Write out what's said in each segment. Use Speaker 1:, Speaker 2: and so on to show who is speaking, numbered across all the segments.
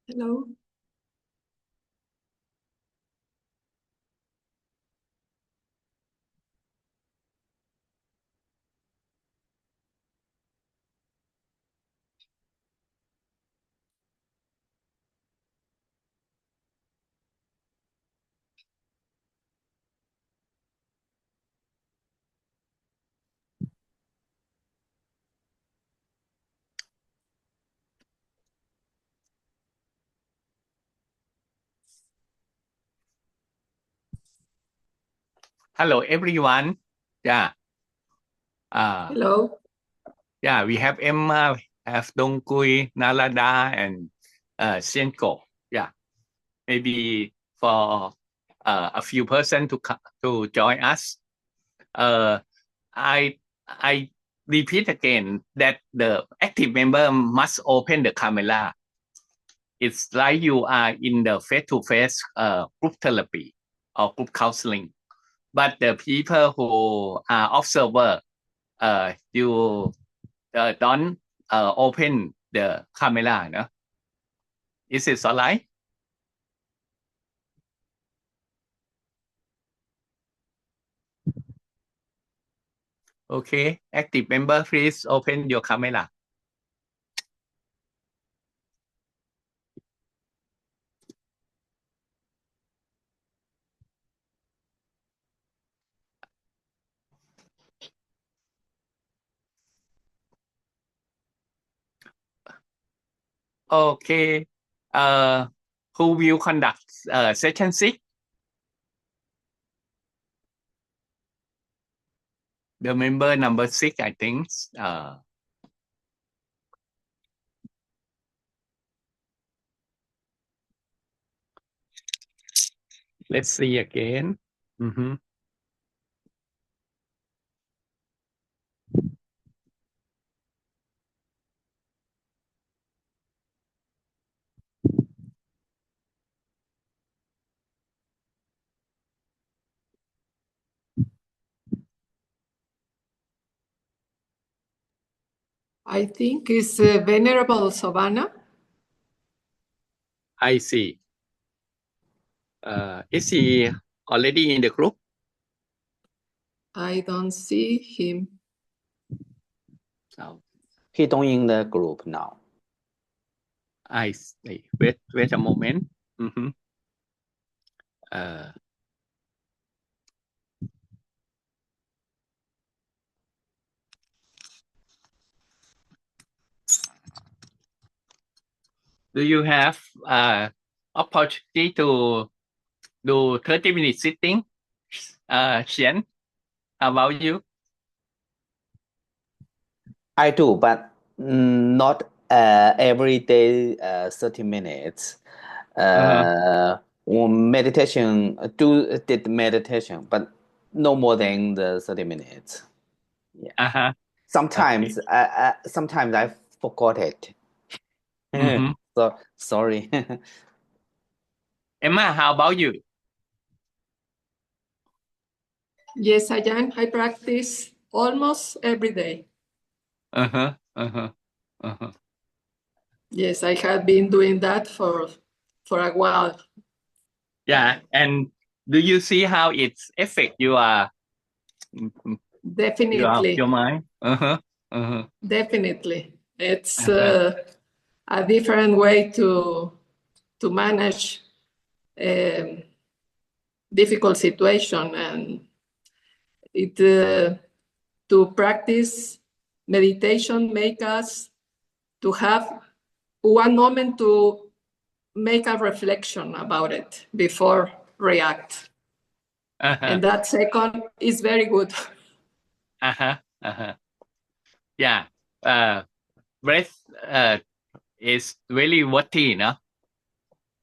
Speaker 1: Hello.
Speaker 2: Hello, everyone. Yeah.
Speaker 1: Hello.
Speaker 2: Yeah, we have Emma, have Dongkui, Nalada, and Sienko. Yeah. Maybe for a few person to join us. I I repeat again that the active member must open the camera. It's like you are in the face-to-face group therapy or group counseling. But the people who are observer, you don't open the camera, no? Is it alright? Okay, active member, please open your camera. Okay, who will conduct session 6? The member number 6, I think. Let's see again.
Speaker 1: I think it's Venerable Savannah.
Speaker 2: I see. Is he already in the group?
Speaker 1: I don't see him.
Speaker 2: So,
Speaker 3: He don't in the group now.
Speaker 2: I see. Wait a moment. Do you have opportunity to do 30-minute sitting? Xian, how about you?
Speaker 3: I do, but not every day 30 minutes. Meditation, did meditation, but no more than the 30 minutes. Yeah. Sometimes,
Speaker 2: Okay.
Speaker 3: sometimes I forgot it. So sorry.
Speaker 2: Emma, how about you?
Speaker 1: Yes, I am. I practice almost every day. Yes, I have been doing that for a while.
Speaker 2: Yeah, and do you see how it's affect your
Speaker 1: Definitely.
Speaker 2: your mind?
Speaker 1: Definitely. It's a different way to manage difficult situation, and it to practice meditation make us to have one moment to make a reflection about it before react. And that second is very good.
Speaker 2: Yeah. Breath is very worthy, no?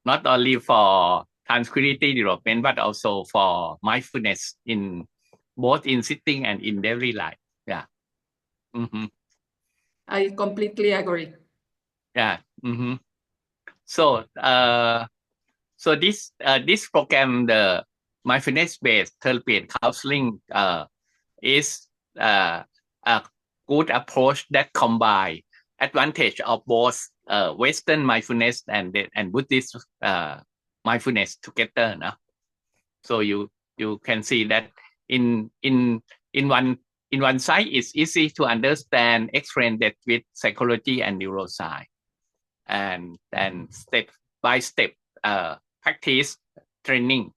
Speaker 2: Not only for tranquility development, but also for mindfulness in both in sitting and in daily life. Yeah.
Speaker 1: I completely agree.
Speaker 2: Yeah. So, so this program, the mindfulness-based therapy and counseling, is a good approach that combine advantage of both Western mindfulness and Buddhist mindfulness together. No? So you can see that in one side it's easy to understand, explain that with psychology and neuroscience, and step by step practice training,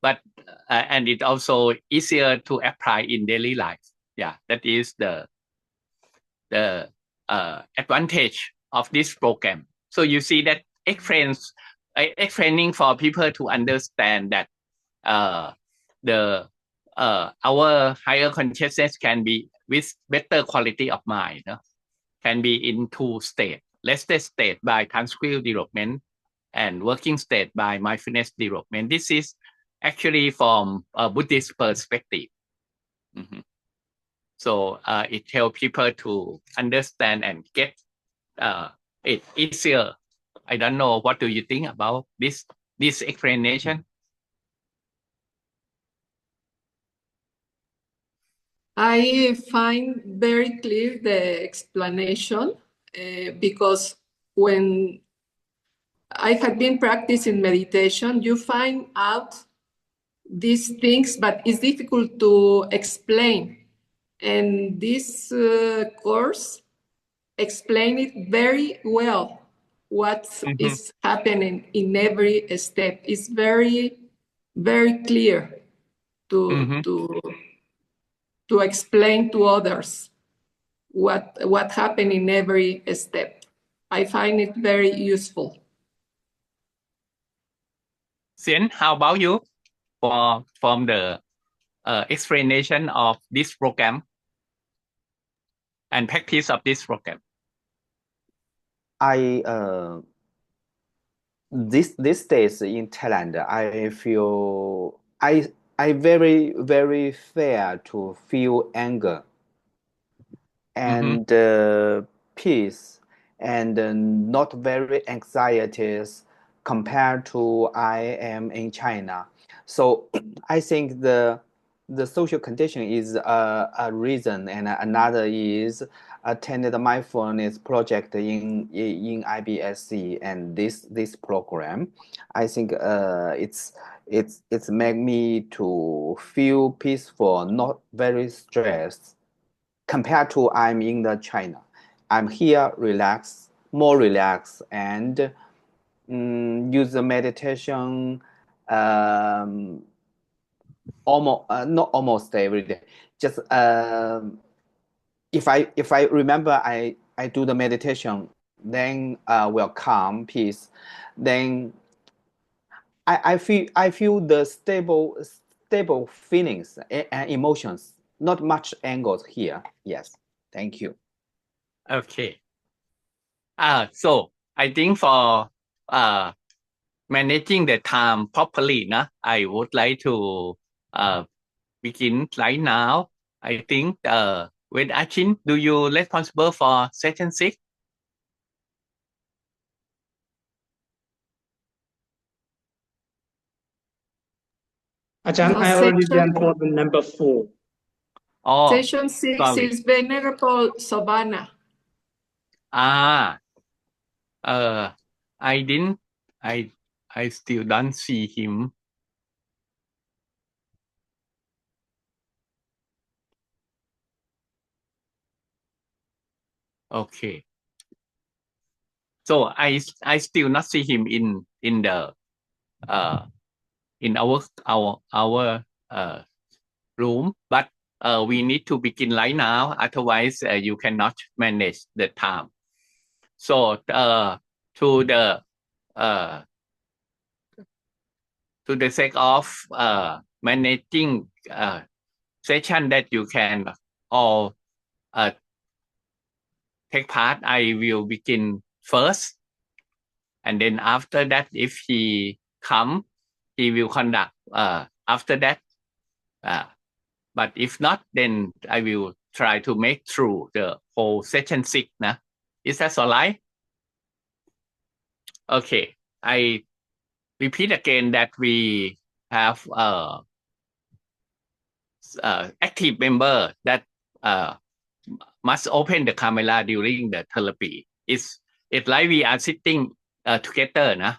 Speaker 2: but and it also easier to apply in daily life. Yeah, that is the advantage of this program. So you see that explaining for people to understand that the our higher consciousness can be with better quality of mind, no? Can be in two states: rested state by tranquil development and working state by mindfulness development. This is actually from a Buddhist perspective. Mm-hmm. So it helps people to understand and get it easier. I don't know, what do you think about this explanation?
Speaker 1: I find very clear the explanation because when I had been practicing meditation, you find out these things, but it's difficult to explain. And this course explain it very well. What is happening in every step is very, very clear to explain to others what happened in every step. I find it very useful.
Speaker 2: Xian, how about you? From the explanation of this program and practice of this program.
Speaker 3: I these days in Thailand, I feel I very fair to feel anger and peace, and not very anxieties compared to I am in China. So I think the social condition is a reason, and another is attended the mindfulness project in IBSC, and this program, I think it's make me to feel peaceful, not very stressed. Compared to I'm in the China, I'm here more relaxed, and use the meditation almost not almost every day. Just if I remember I do the meditation, then will calm peace. Then I feel the stable feelings and emotions. Not much angles here. Yes, thank you.
Speaker 2: Okay. So I think for managing the time properly, I would like to begin right now. I think with Achin, do you responsible for session 6?
Speaker 4: อาจารย์ I already done for the number 4.
Speaker 2: Oh,
Speaker 1: Session 6
Speaker 2: sorry.
Speaker 1: is Venerable Savannah.
Speaker 2: I didn't. I still don't see him. Okay. So I still not see him in the in our room, but we need to begin right now. Otherwise, you cannot manage the time. So to the sake of managing session that you can all take part, I will begin first, and then after that, if he come, he will conduct after that. But if not, then I will try to make through the whole session 6. Is that all right? Okay. I repeat again that we have active member that must open the camera during the therapy. It's like we are sitting together,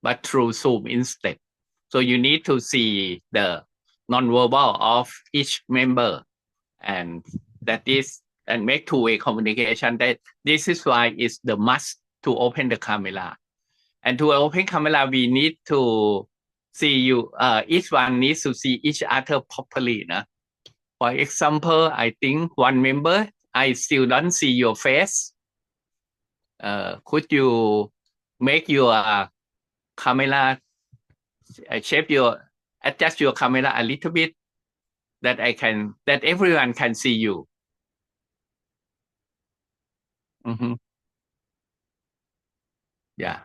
Speaker 2: but through Zoom instead. So you need to see the non-verbal of each member, and that is and make two-way communication. That this is why it's the must to open the camera. And to open camera, we need to see you. Each one needs to see each other properly. For example, I think one member, I still don't see your face. Could you make your camera, adjust your camera a little bit, that everyone can see you. Yeah.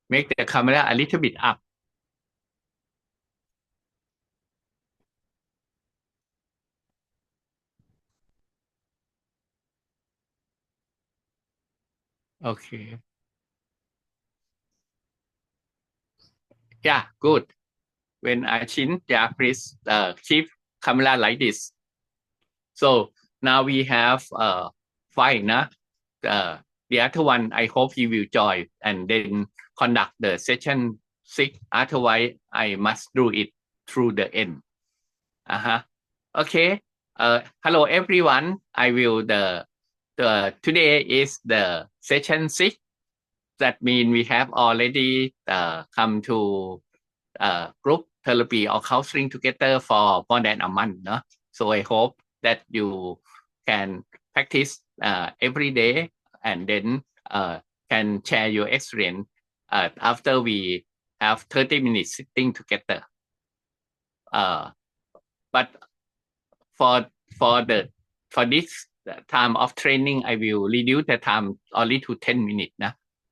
Speaker 2: Make the camera a little bit up. Okay. Yeah, good. When I chin, yeah, please keep camera like this. So now we have 5, the other one, I hope you will join and then conduct the session 6. Otherwise, I must do it through the end. Okay. Hello everyone. I will today is the session 6. That means we have already come to group therapy or counseling together for more than a month. So I hope that you can practice every day and then can share your experience after we have 30 minutes sitting together. But for this time of training, I will reduce the time only to 10 minutes,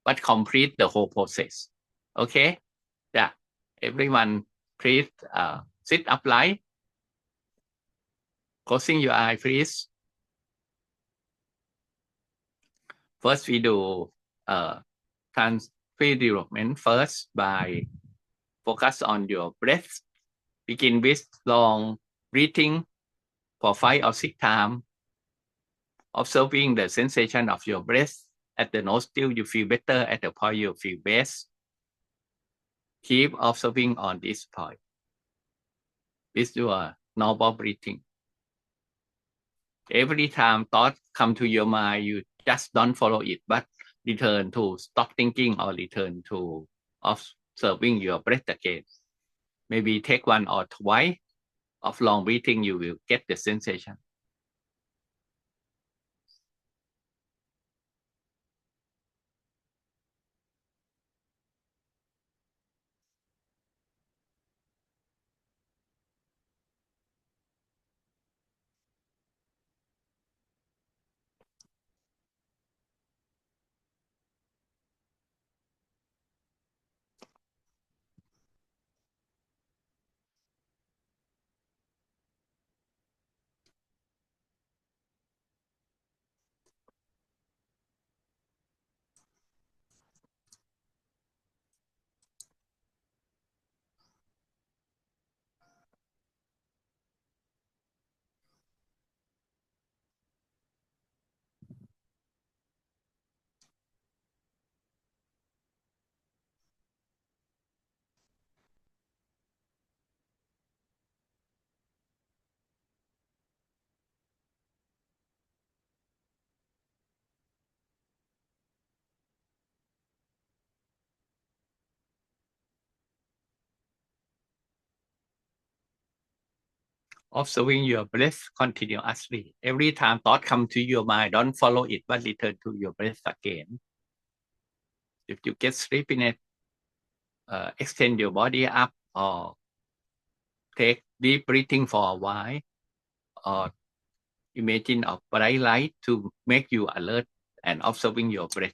Speaker 2: but complete the whole process. Okay? Yeah. Everyone, please sit upright. Closing your eye, please. First, we do development first by focus on your breath. Begin with long breathing for 5 or 6 times. Observing the sensation of your breath at the nostril, you feel better. At the point, you feel best. Keep observing on this point with your normal breathing. Every time thoughts come to your mind, you just don't follow it, but return to stop thinking or return to observing your breath again. Maybe take 1 or 2 of long breathing, you will get the sensation. Observing your breath continuously. Every time thought come to your mind, don't follow it, but return to your breath again. If you get sleepiness, extend your body up or take deep breathing for a while, or imagine a bright light to make you alert and observing your breath.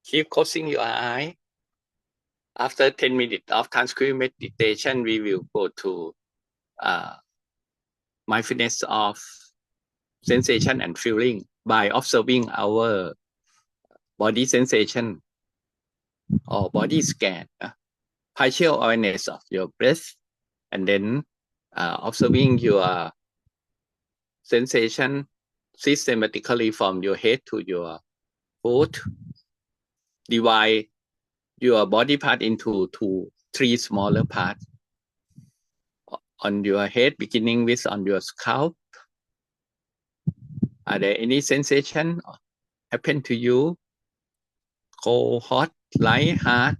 Speaker 2: keep closing your eye. After 10 minutes of Tankool meditation, we will go to mindfulness of sensation and feeling by observing our body sensation or body scan, partial awareness of your breath, and then observing your sensation systematically from your head to your foot. Divide your body part into three smaller parts. On your head, beginning with on your scalp, are there any sensation happen to you? Cold, hot, light, hard,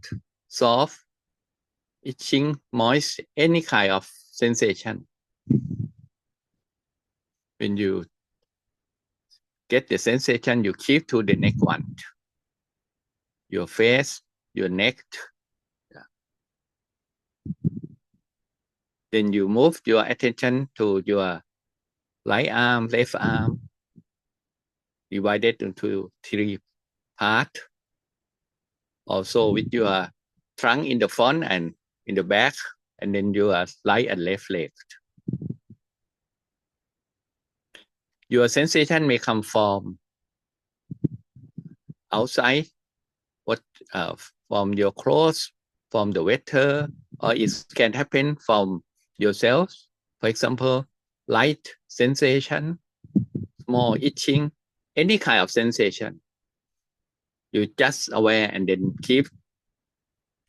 Speaker 2: soft, itching, moist, any kind of sensation. When you get the sensation, you keep to the next one. Your face, your neck. Then you move your attention to your right arm, left arm, divided into three parts. Also with your trunk in the front and in the back, and then your right and left leg. Your sensation may come from outside, from your clothes, from the weather, or it can happen from yourself. For example, light sensation, small itching, any kind of sensation. You just aware and then keep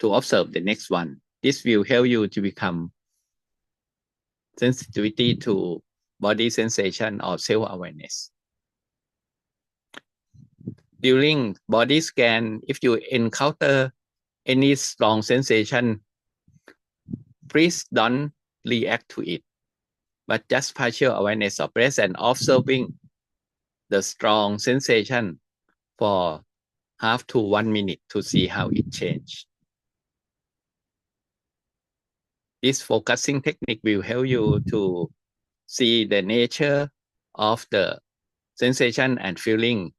Speaker 2: to observe the next one. This will help you to become sensitivity to body sensation or self-awareness. During body scan, if you encounter any strong sensation, please don't react to it, but just partial awareness of breath and observing the strong sensation for half to 1 minute to see how it changes. This focusing technique will help you to see the nature of the sensation and feeling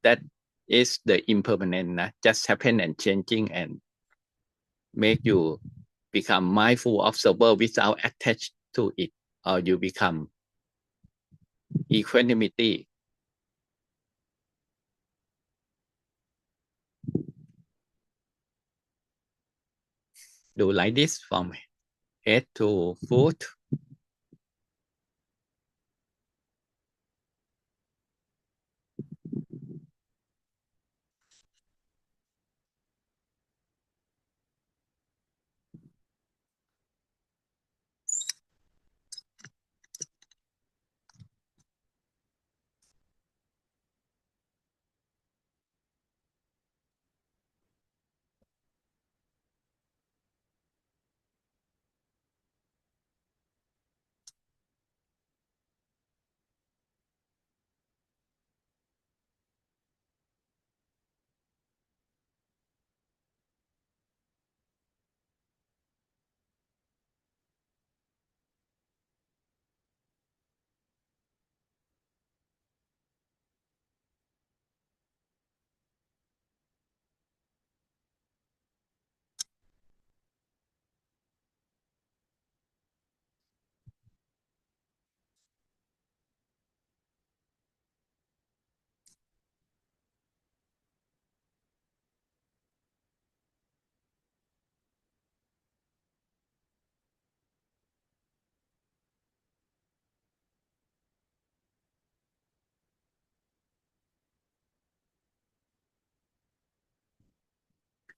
Speaker 2: that is the impermanent, just happen and changing, and make you become mindful observer without attached to it, or you become equanimity. Do like this from head to foot.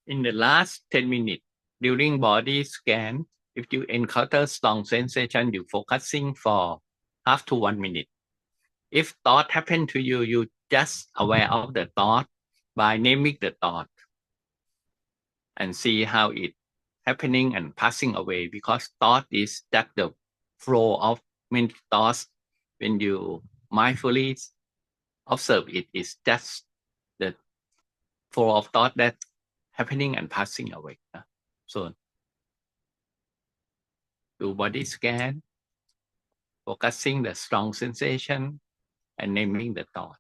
Speaker 2: In the last 10 minutes, during body scan, if you encounter strong sensation, you focusing for half to 1 minute. If thought happen to you, you just aware of the thought by naming the thought and see how it happening and passing away, because thought is just the flow of many thoughts. When you mindfully observe it, is just the flow of thought that happening and passing away. So do body scan, focusing the strong sensation and naming the thought.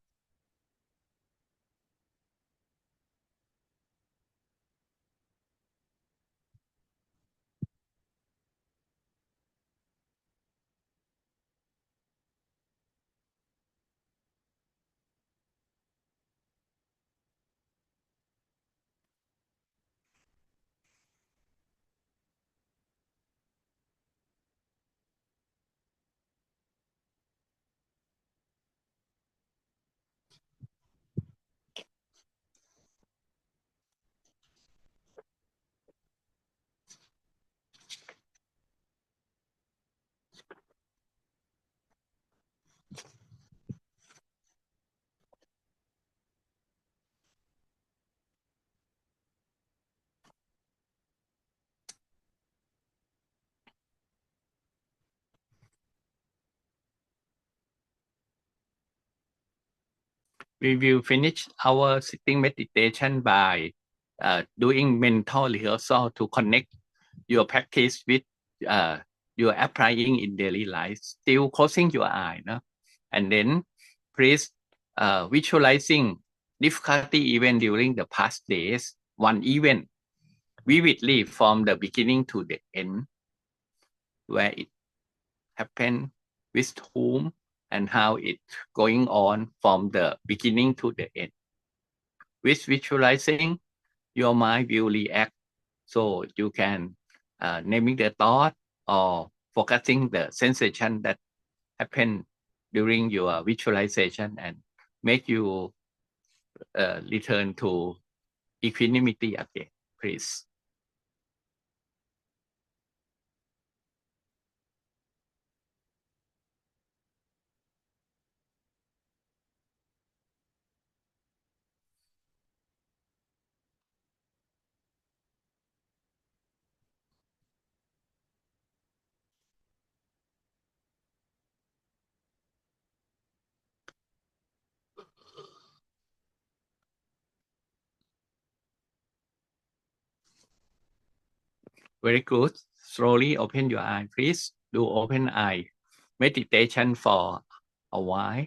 Speaker 2: We will finish our sitting meditation by doing mental rehearsal to connect your practice with your applying in daily life. Still closing your eye, no? And then please visualizing difficulty event during the past days, one event vividly from the beginning to the end, where it happened, with whom, and how it going on from the beginning to the end. With visualizing, your mind will react, so you can naming the thought or focusing the sensation that happen during your visualization and make you return to equanimity again, please. Very good. Slowly open your eye, please. Do open eye meditation for a while.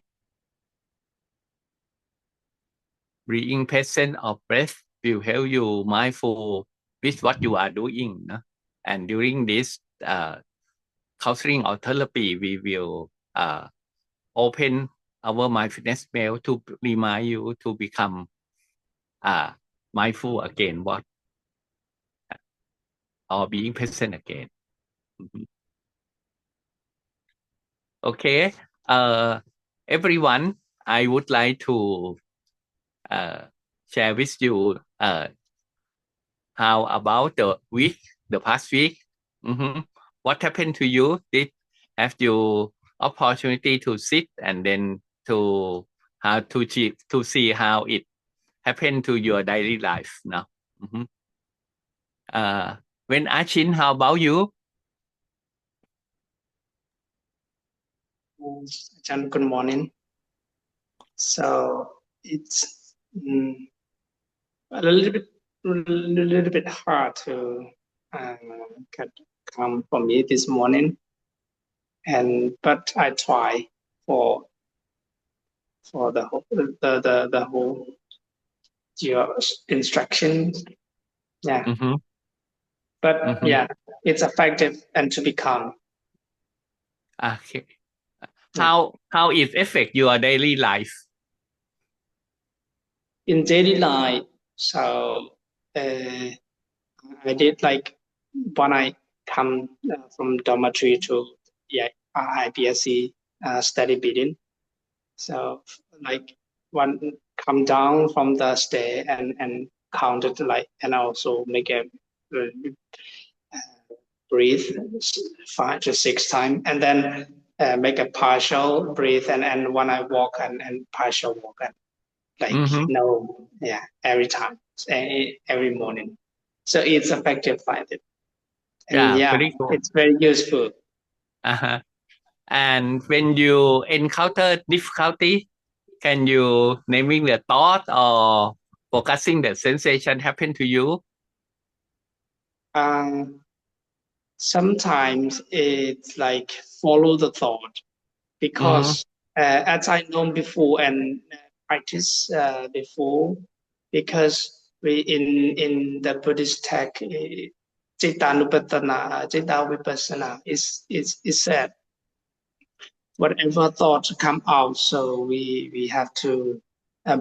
Speaker 2: Being present of breath will help you mindful with what you are doing. No? And during this counseling or therapy, we will open our mindfulness mail to remind you to become mindful again, what or being present again. Okay, everyone, I would like to share with you how about the past week. What happened to you? Did have you opportunity to sit and then to how to see how it happened to your daily life now? When Achin, how about you?
Speaker 4: Good morning. So it's a little bit hard to come for me this morning, but I try for the whole your instructions. Yeah. But yeah, it's effective and to be calm.
Speaker 2: Okay. How it affect your daily life?
Speaker 4: In daily life, so I did like when I come from dormitory to IPSC study building. So like one come down from the stair and counted like and also make a breathe 5 to 6 times and then make a partial breathe and when I walk and partial walk and every time every morning, so it's effective like it. And
Speaker 2: very cool.
Speaker 4: It's very useful.
Speaker 2: And when you encounter difficulty, can you naming the thought or focusing the sensation happen to you?
Speaker 4: Sometimes it's like follow the thought because as I know before and practice before, because we in the Buddhist text, Citta Vipassana is said whatever thoughts come out, so we have to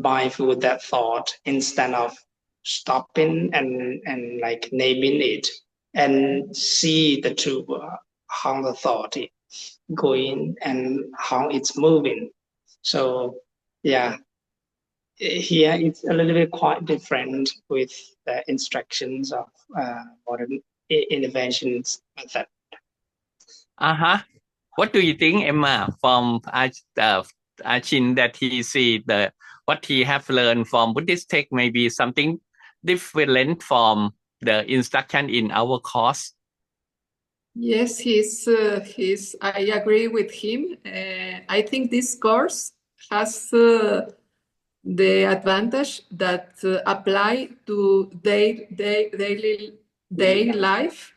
Speaker 4: mindful with that thought instead of stopping and like naming it and see the truth, how the thought is going and how it's moving. So yeah, here it's a little bit quite different with the instructions of modern interventions method.
Speaker 2: What do you think, Emma, from Achin, that he see what he have learned from Buddhist text maybe something different from the instruction in our course?
Speaker 1: Yes, I agree with him. I think this course has the advantage that apply to their daily life,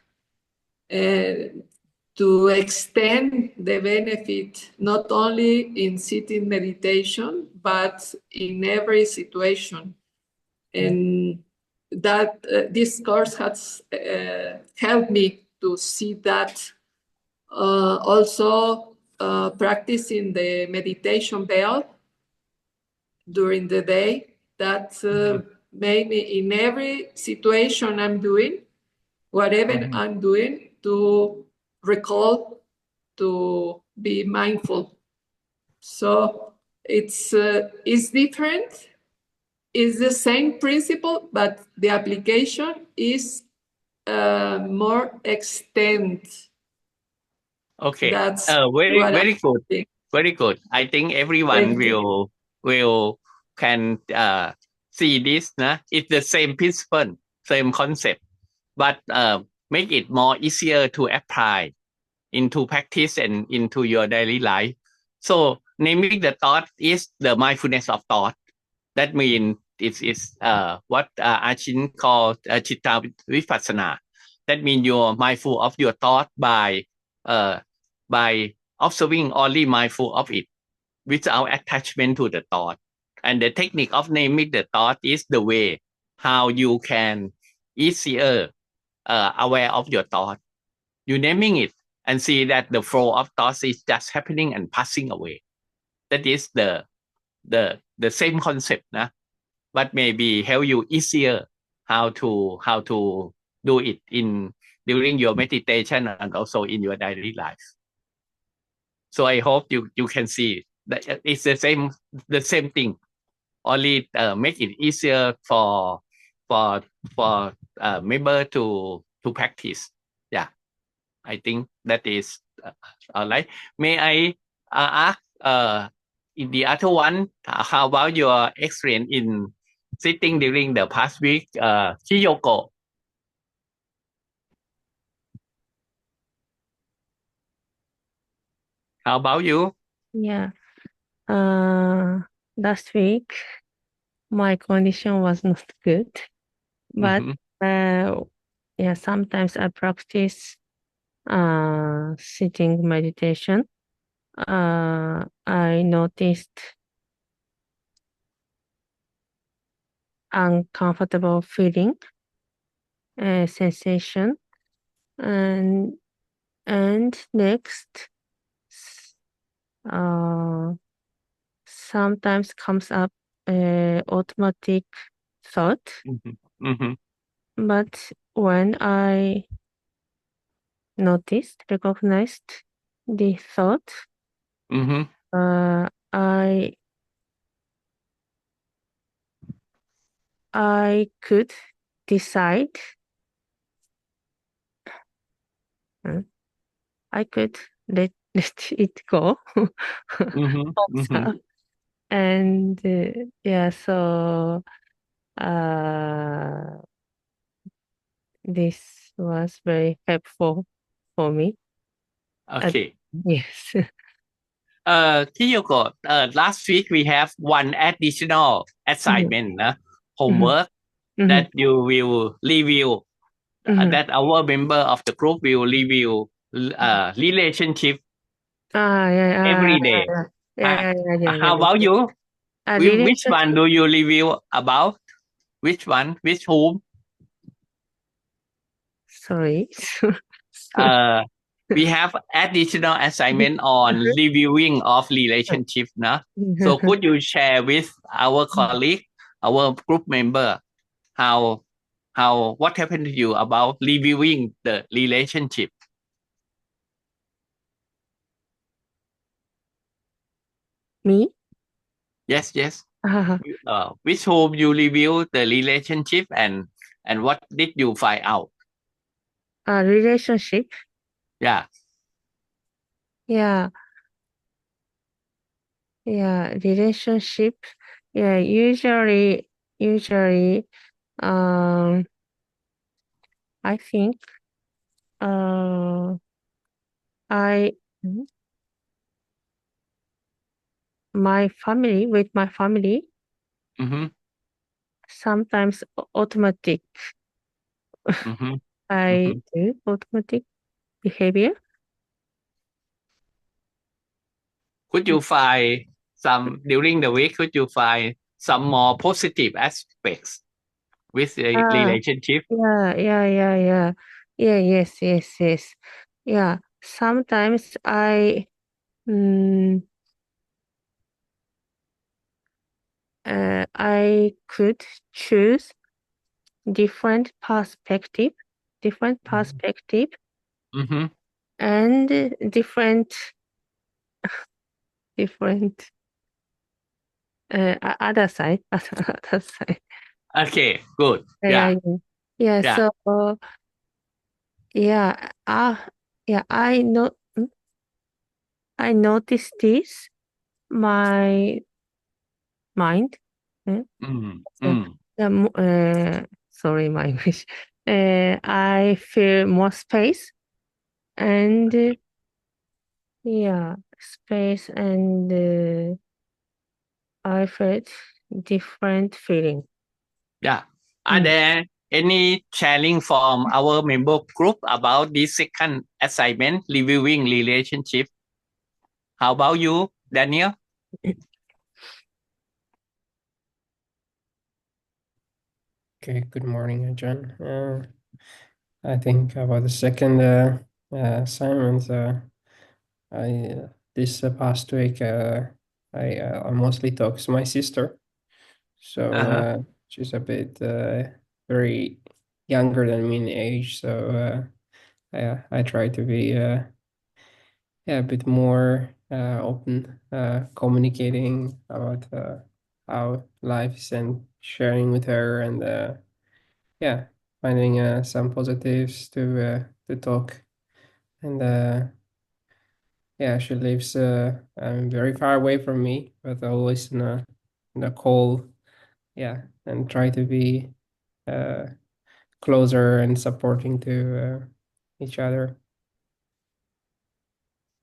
Speaker 1: to extend the benefit not only in sitting meditation, but in every situation. And that this course has helped me to see that. Also practicing the meditation bell during the day, that made me in every situation I'm doing, whatever I'm doing, to recall to be mindful. So it's different. It's the same principle, but the application is more extend.
Speaker 2: Okay.
Speaker 1: That's
Speaker 2: Very
Speaker 1: what
Speaker 2: very
Speaker 1: I
Speaker 2: good.
Speaker 1: think.
Speaker 2: Very good. I think everyone
Speaker 1: Thank you.
Speaker 2: will can see this. It's the same principle, same concept, but make it more easier to apply into practice and into your daily life. So naming the thought is the mindfulness of thought. That means it is what Achin called Chitta Vipassana. That means you're mindful of your thought uh, by observing, only mindful of it without attachment to the thought. And the technique of naming the thought is the way how you can easier aware of your thought. You naming it and see that the flow of thoughts is just happening and passing away. That is the same concept, but maybe help you easier how to do it in during your meditation and also in your daily life. So I hope you can see that it's the same thing, only make it easier for member to practice. Yeah, I think that is all right. May I ask in the other one, how about your experience in sitting during the past week, Chiyoko? How about you?
Speaker 5: Yeah. Last week, my condition was not good, but yeah, sometimes I practice sitting meditation. I noticed uncomfortable feeling, sensation, and next, sometimes comes up automatic thought. But when I recognized the thought, I could decide. I could let it go. And yeah, so this was very helpful for me.
Speaker 2: Okay.
Speaker 5: Yes.
Speaker 2: Chiyoko, last week we have one additional assignment, homework that you will review. That our member of the group will review relationship every day. How about you? Which one do you review about? Which one? Which whom?
Speaker 5: Sorry.
Speaker 2: We have additional assignment on reviewing of relationship. So could you share with our colleague, our group member, what happened to you about reviewing the relationship?
Speaker 5: Me?
Speaker 2: Yes. Which whom you review the relationship and what did you find out?
Speaker 5: Relationship?
Speaker 2: Yeah.
Speaker 5: Yeah, relationship. Yeah, usually, I think, I with my family,
Speaker 2: Mm-hmm.
Speaker 5: Sometimes automatic.
Speaker 2: Mm-hmm.
Speaker 5: I do automatic behavior.
Speaker 2: Could you find some during the week? Could you find some more positive aspects with the relationship?
Speaker 5: Yeah. Yes. Yeah. Sometimes I could choose different perspective
Speaker 2: Mm-hmm.
Speaker 5: and different other side.
Speaker 2: Okay, good. Yeah.
Speaker 5: Yeah.
Speaker 2: Yeah.
Speaker 5: So I know. I noticed this. My mind.
Speaker 2: Mm.
Speaker 5: So, sorry, my English. I feel more space and space and I felt different feeling.
Speaker 2: Yeah. Are there any sharing from our member group about this second assignment, reviewing relationship? How about you, Daniel?
Speaker 6: Okay, good morning, John. I think about the second assignment, this past week, I mostly talk to my sister. So she's a bit very younger than me in age. So I try to be a bit more open, communicating about how life is and sharing with her and finding some positives to talk. And she lives very far away from me, but always in a call. And try to be uh, closer and supporting to each other.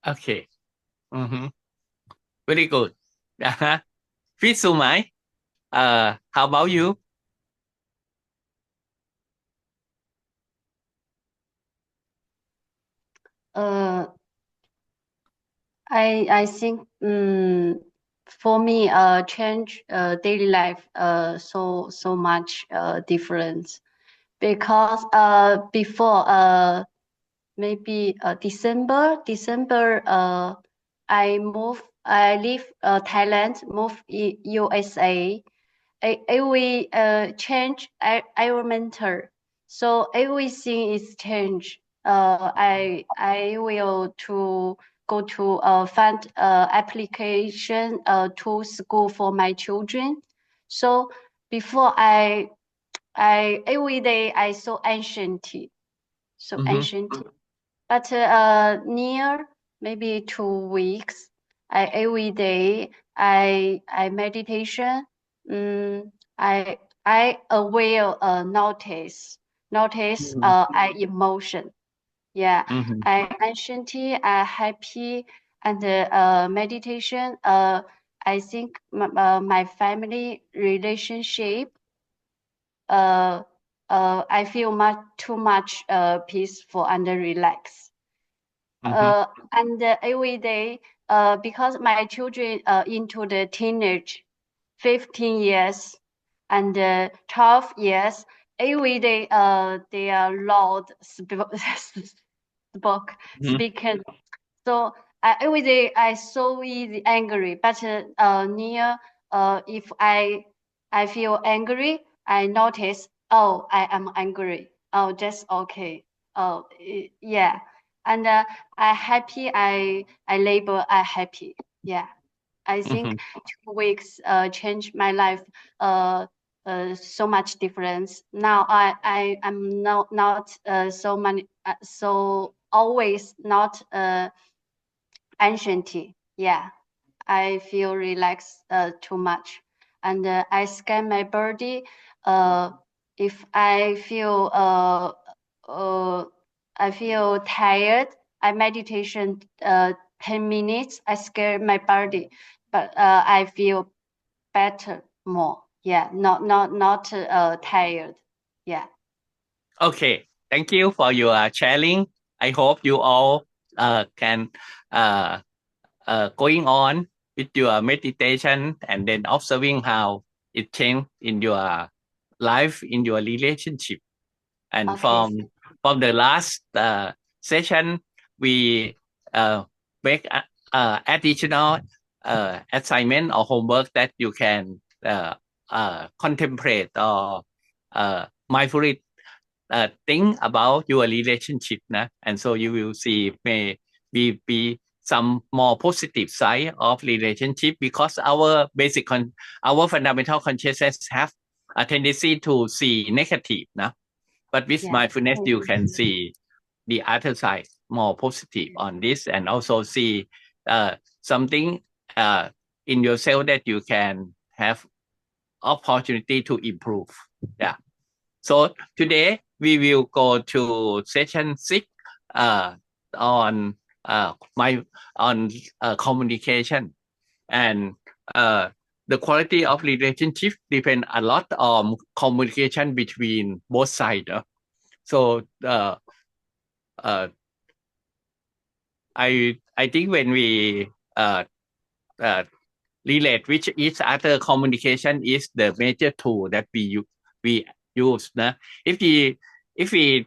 Speaker 2: Okay. Mm-hmm. Very good. Uh-huh. Fisumai, how about you?
Speaker 7: I think for me change daily life so much difference because before maybe December I leave Thailand, move USA. I will change environmental, so everything is changed. I will to go to find application to school for my children. So before I every day I so ancient, ancient. But near maybe 2 weeks, I every day I meditation. I aware notice I emotion. Yeah,
Speaker 2: Mm-hmm.
Speaker 7: I anxiety, I happy, and meditation. I think my family relationship. I feel too much peaceful and relaxed. And every day, because my children into the teenage, 15 years and 12 years, every day they are loud speaking. So every day I so easy angry, but if I feel angry, I notice, oh, I am angry. Oh, that's okay. Oh, yeah. And I happy. I label I happy. Yeah. I think 2 weeks changed my life. So much difference. Now I am not so many so always not anxiety. Yeah, I feel relaxed too much, and I scan my body. If I feel tired, I meditation 10 minutes. I scare my body, but I feel better more. Yeah, not tired. Yeah.
Speaker 2: Okay, thank you for your sharing. I hope you all can going on with your meditation and then observing how it changed in your life, in your relationship. And
Speaker 7: Okay.
Speaker 2: from the last session, we make additional assignment or homework that you can contemplate or mindfully think about your relationship, and so you will see may be some more positive side of relationship, because our our fundamental consciousness have a tendency to see negative, but with
Speaker 7: Yeah.
Speaker 2: mindfulness you can see the other side, more positive on this, and also see something in yourself that you can have opportunity to improve. Yeah. So today we will go to session 6 on communication, and the quality of relationship depend a lot on communication between both sides. So I think when we relate with each other, communication is the major tool that we use. If we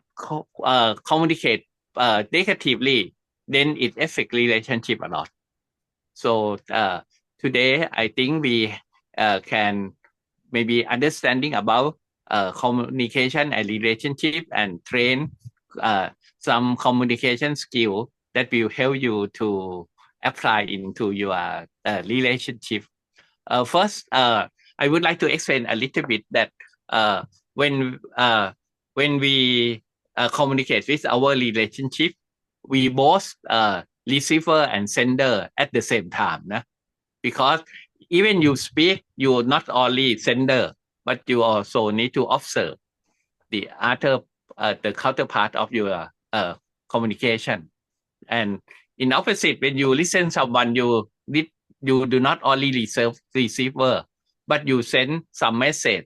Speaker 2: communicate negatively, then it affects relationship a lot. So today I think we can maybe understanding about communication and relationship, and train some communication skill that will help you to apply into your relationship. First, I would like to explain a little bit that when we communicate with our relationship, we both receiver and sender at the same time, because even you speak, you not only sender, but you also need to observe the other the counterpart of your communication. And in opposite, when you listen someone, you do not only receiver, but you send some message.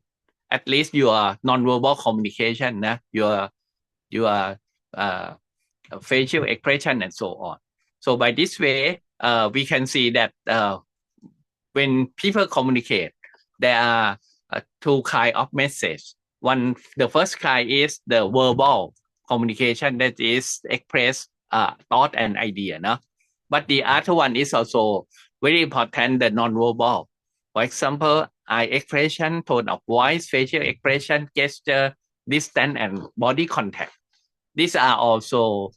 Speaker 2: At least your non-verbal communication, your facial expression and so on. So by this way, we can see that when people communicate, there are two kind of message. The first kind is the verbal communication, that is express thought and idea, but the other one is also very important, the non-verbal. For example, eye expression, tone of voice, facial expression, gesture, distance, and body contact. These are also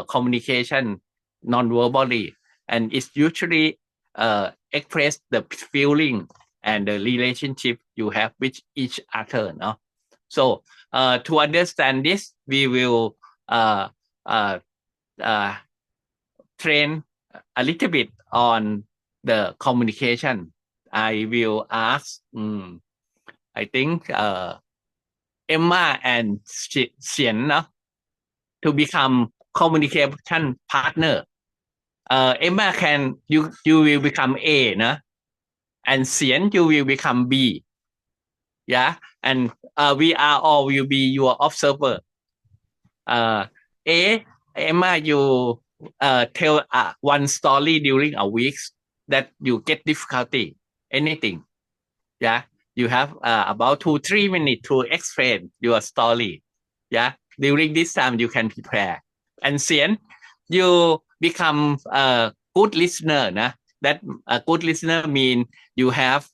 Speaker 2: communication non-verbally, and it's usually express the feeling and the relationship you have with each other. So to understand this, we will train a little bit on the communication. I will ask, I think Emma and Xian to become communication partner. Emma, you will become A, and Xian, you will become B. Yeah, and we are all will be your observer. Emma, you tell one story during a week that you get difficulty, anything. Yeah, you have about 2-3 minutes to explain your story. Yeah, during this time you can prepare. And Xian, you become a good listener. That a good listener mean you have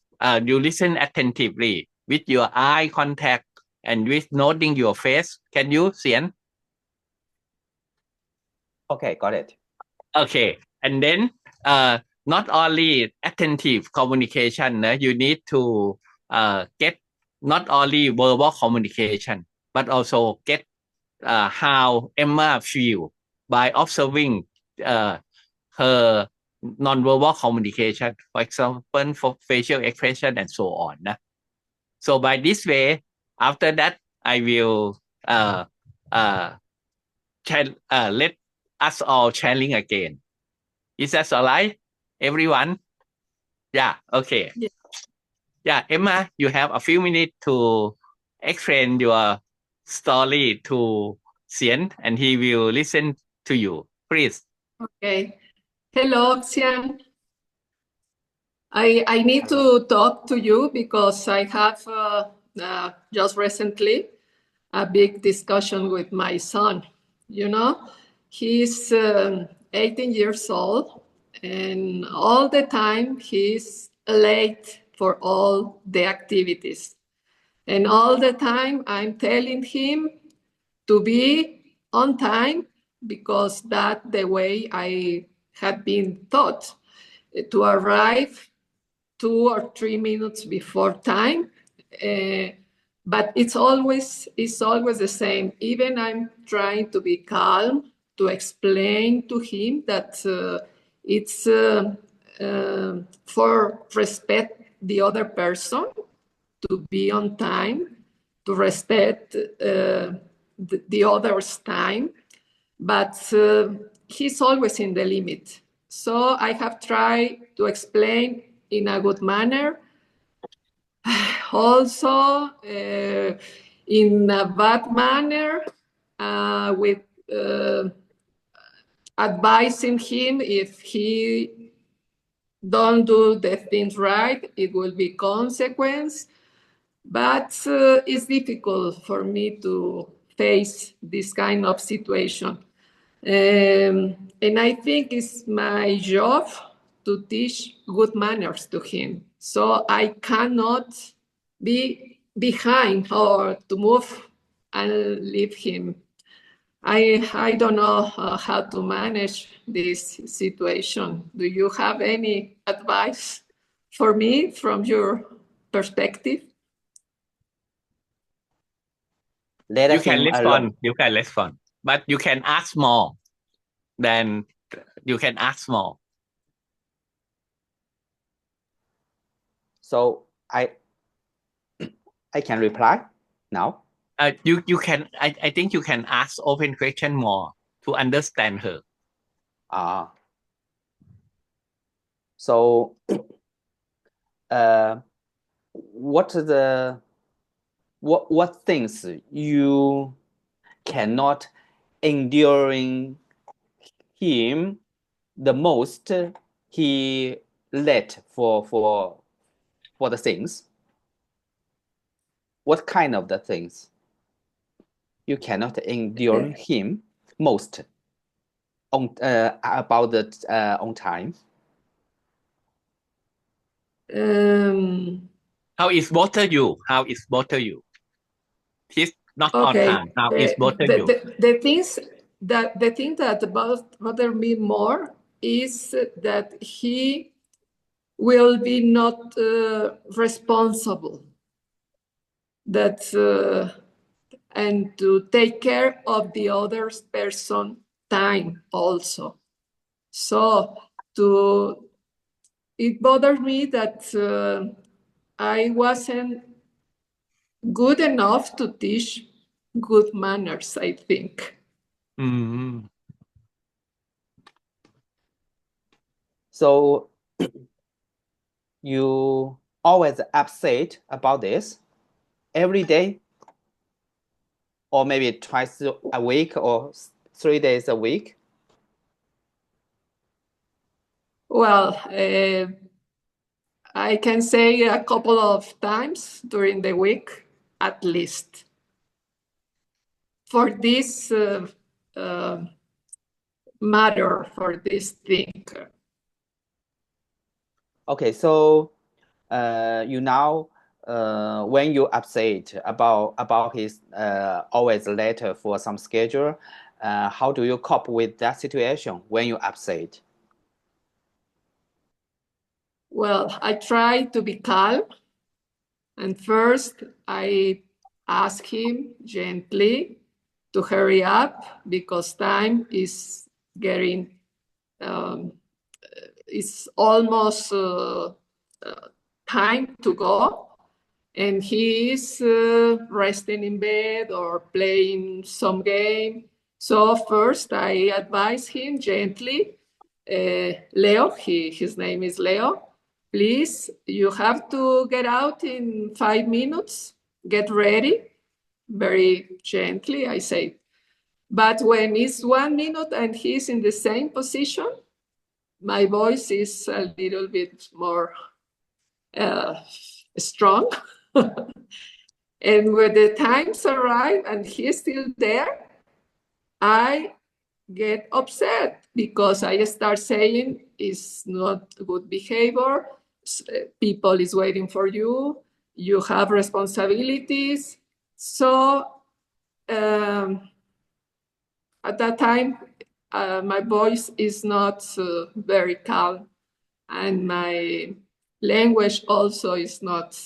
Speaker 2: you listen attentively with your eye contact and with noting your face. Can you, Xian?
Speaker 3: Okay, got it.
Speaker 2: Okay, and then not only attentive communication, you need to get not only verbal communication, but also get how Emma feel by observing her non-verbal communication, for example, for facial expression and so on. So by this way, after that, I will let us all channeling again. Is that all right, everyone? Yeah, okay.
Speaker 1: Yeah.
Speaker 2: Yeah, Emma, you have a few minutes to explain your story to Xian, and he will listen to you. Please.
Speaker 1: Okay. Hello, Xian. I need to talk to you because I have just recently a big discussion with my son. You know, he's 18 years old, and all the time he's late for all the activities. And all the time I'm telling him to be on time because that's the way I had been taught to arrive 2 or 3 minutes before time. But it's always the same. Even I'm trying to be calm to explain to him that it's for respect the other person to be on time, to respect the other's time, but he's always in the limit. So I have tried to explain in a good manner. Also, in a bad manner, with advising him if he don't do the things right, it will be consequence. But it's difficult for me to face this kind of situation. And I think it's my job to teach good manners to him. So I cannot be behind or to move and leave him. I don't know how to manage this situation. Do you have any advice for me from your perspective?
Speaker 2: You can respond. You can respond, but you can ask more. Then you can ask more.
Speaker 3: So I can reply now.
Speaker 2: You can. I think you can ask open question more to understand her.
Speaker 3: So what things you cannot enduring him the most? He late for the things. What kind of the things you cannot endure him most on about the on time?
Speaker 2: How is bother you? How is bother you? He's not on time. How is bother you?
Speaker 1: The thing that bother me more is that he will be not responsible. That and to take care of the other person time also. So it bothered me that I wasn't good enough to teach good manners, I think.
Speaker 2: Mm-hmm.
Speaker 3: So you always upset about this every day, or maybe twice a week or 3 days a week?
Speaker 1: Well, I can say a couple of times during the week, at least. For this matter, for this thing.
Speaker 3: Okay, so you now when you upset about his always late for some schedule, how do you cope with that situation when you upset?
Speaker 1: Well, I try to be calm, and first I ask him gently to hurry up because time is getting it's almost time to go, and he is resting in bed or playing some game. So first I advise him gently, Leo, his name is Leo, please, you have to get out in 5 minutes, get ready. Very gently, I say. But when it's 1 minute and he's in the same position, my voice is a little bit more strong. And when the times arrive and he's still there, I get upset because I start saying it's not good behavior. People is waiting for you. You have responsibilities. So at that time, my voice is not very calm, and my language also is not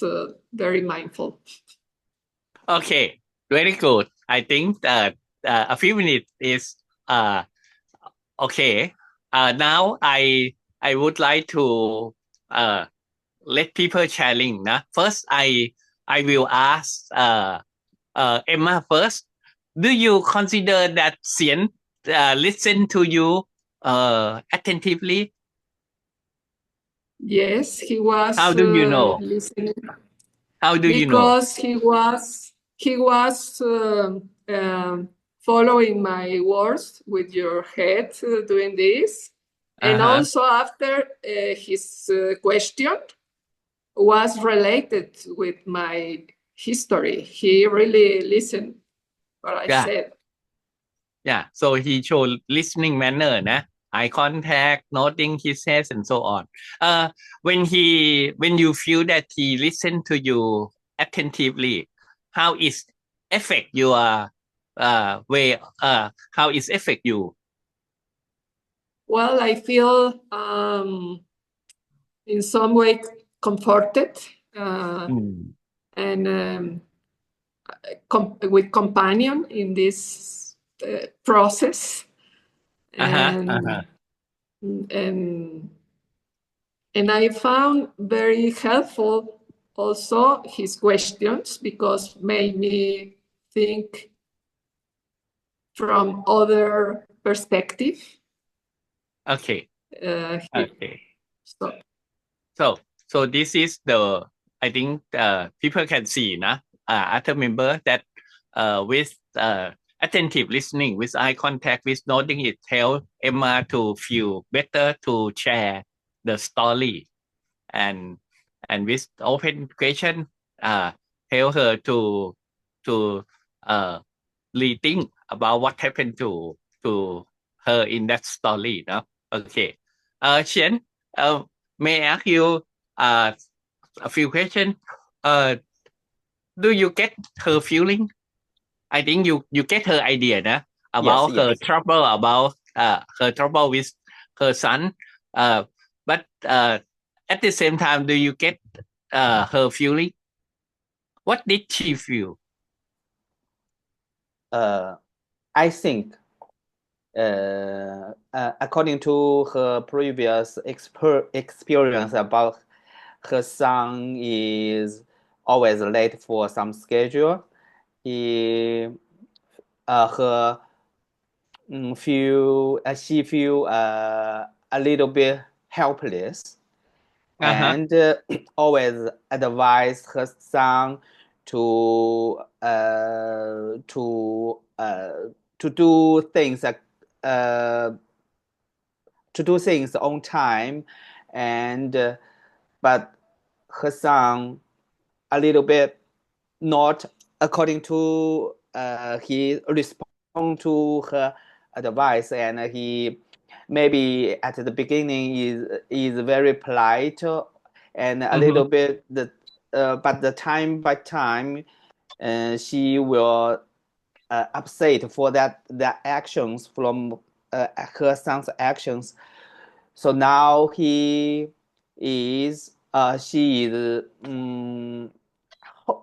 Speaker 1: very mindful.
Speaker 2: Okay, very good. I think that a few minutes is okay. Now I would like to let people sharing. First, I will ask Emma first. Do you consider that Xian listen to you attentively?
Speaker 1: Yes, he was
Speaker 2: How do you know?
Speaker 1: listening
Speaker 2: How do you know?
Speaker 1: because he was following my words with your head doing this. And also after his question was related with my history. He really listened what I said.
Speaker 2: Yeah, so he showed listening manner, eye contact, nodding his head, and so on. When you feel that he listened to you attentively, how is affect your way? How is affect you?
Speaker 1: Well, I feel in some way comforted and with companion in this process, and I found very helpful also his questions because made me think from other perspective.
Speaker 2: Okay. Okay.
Speaker 1: So
Speaker 2: So this is the, I think people can see other member that with attentive listening, with eye contact, with nodding, it help Emma to feel better to share the story, and with open question help her to rethink about what happened to her in that story. Okay. Xian, may I ask you a few questions? Do you get her feeling? I think you get her idea about her trouble, about her trouble with her son. But at the same time, do you get her feeling? What did she feel?
Speaker 3: I think according to her previous experience about her son is always late for some schedule, she feel a little bit helpless, and always advise her son to do things on time, and but her son a little bit not according to he respond to her advice, and he maybe at the beginning is very polite and a little bit but the time by time she will upset for that actions from her son's actions. So now she is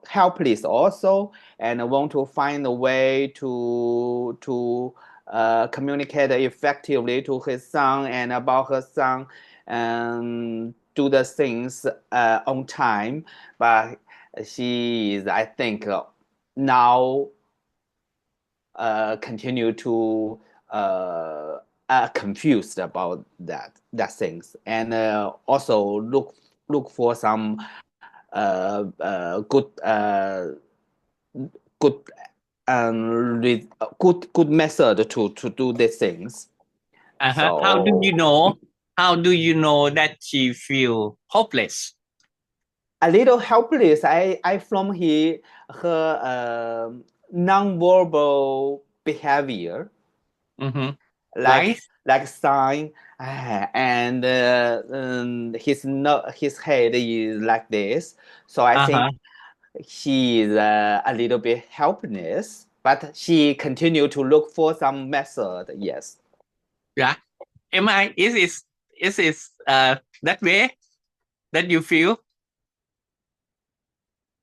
Speaker 3: helpless also, and want to find a way to communicate effectively to his son and about her son, and do the things on time. But she is, I think, now continue to confused about that things, and also look look for some good good good method to do these things. So
Speaker 2: How do you know? How do you know that she feel hopeless?
Speaker 3: A little helpless. I from her non-verbal behavior,
Speaker 2: Like
Speaker 3: like sign, and his head is like this. So I think she is a little bit helpless, but she continue to look for some method. Yes.
Speaker 2: Yeah. Am I? Is it that way that you feel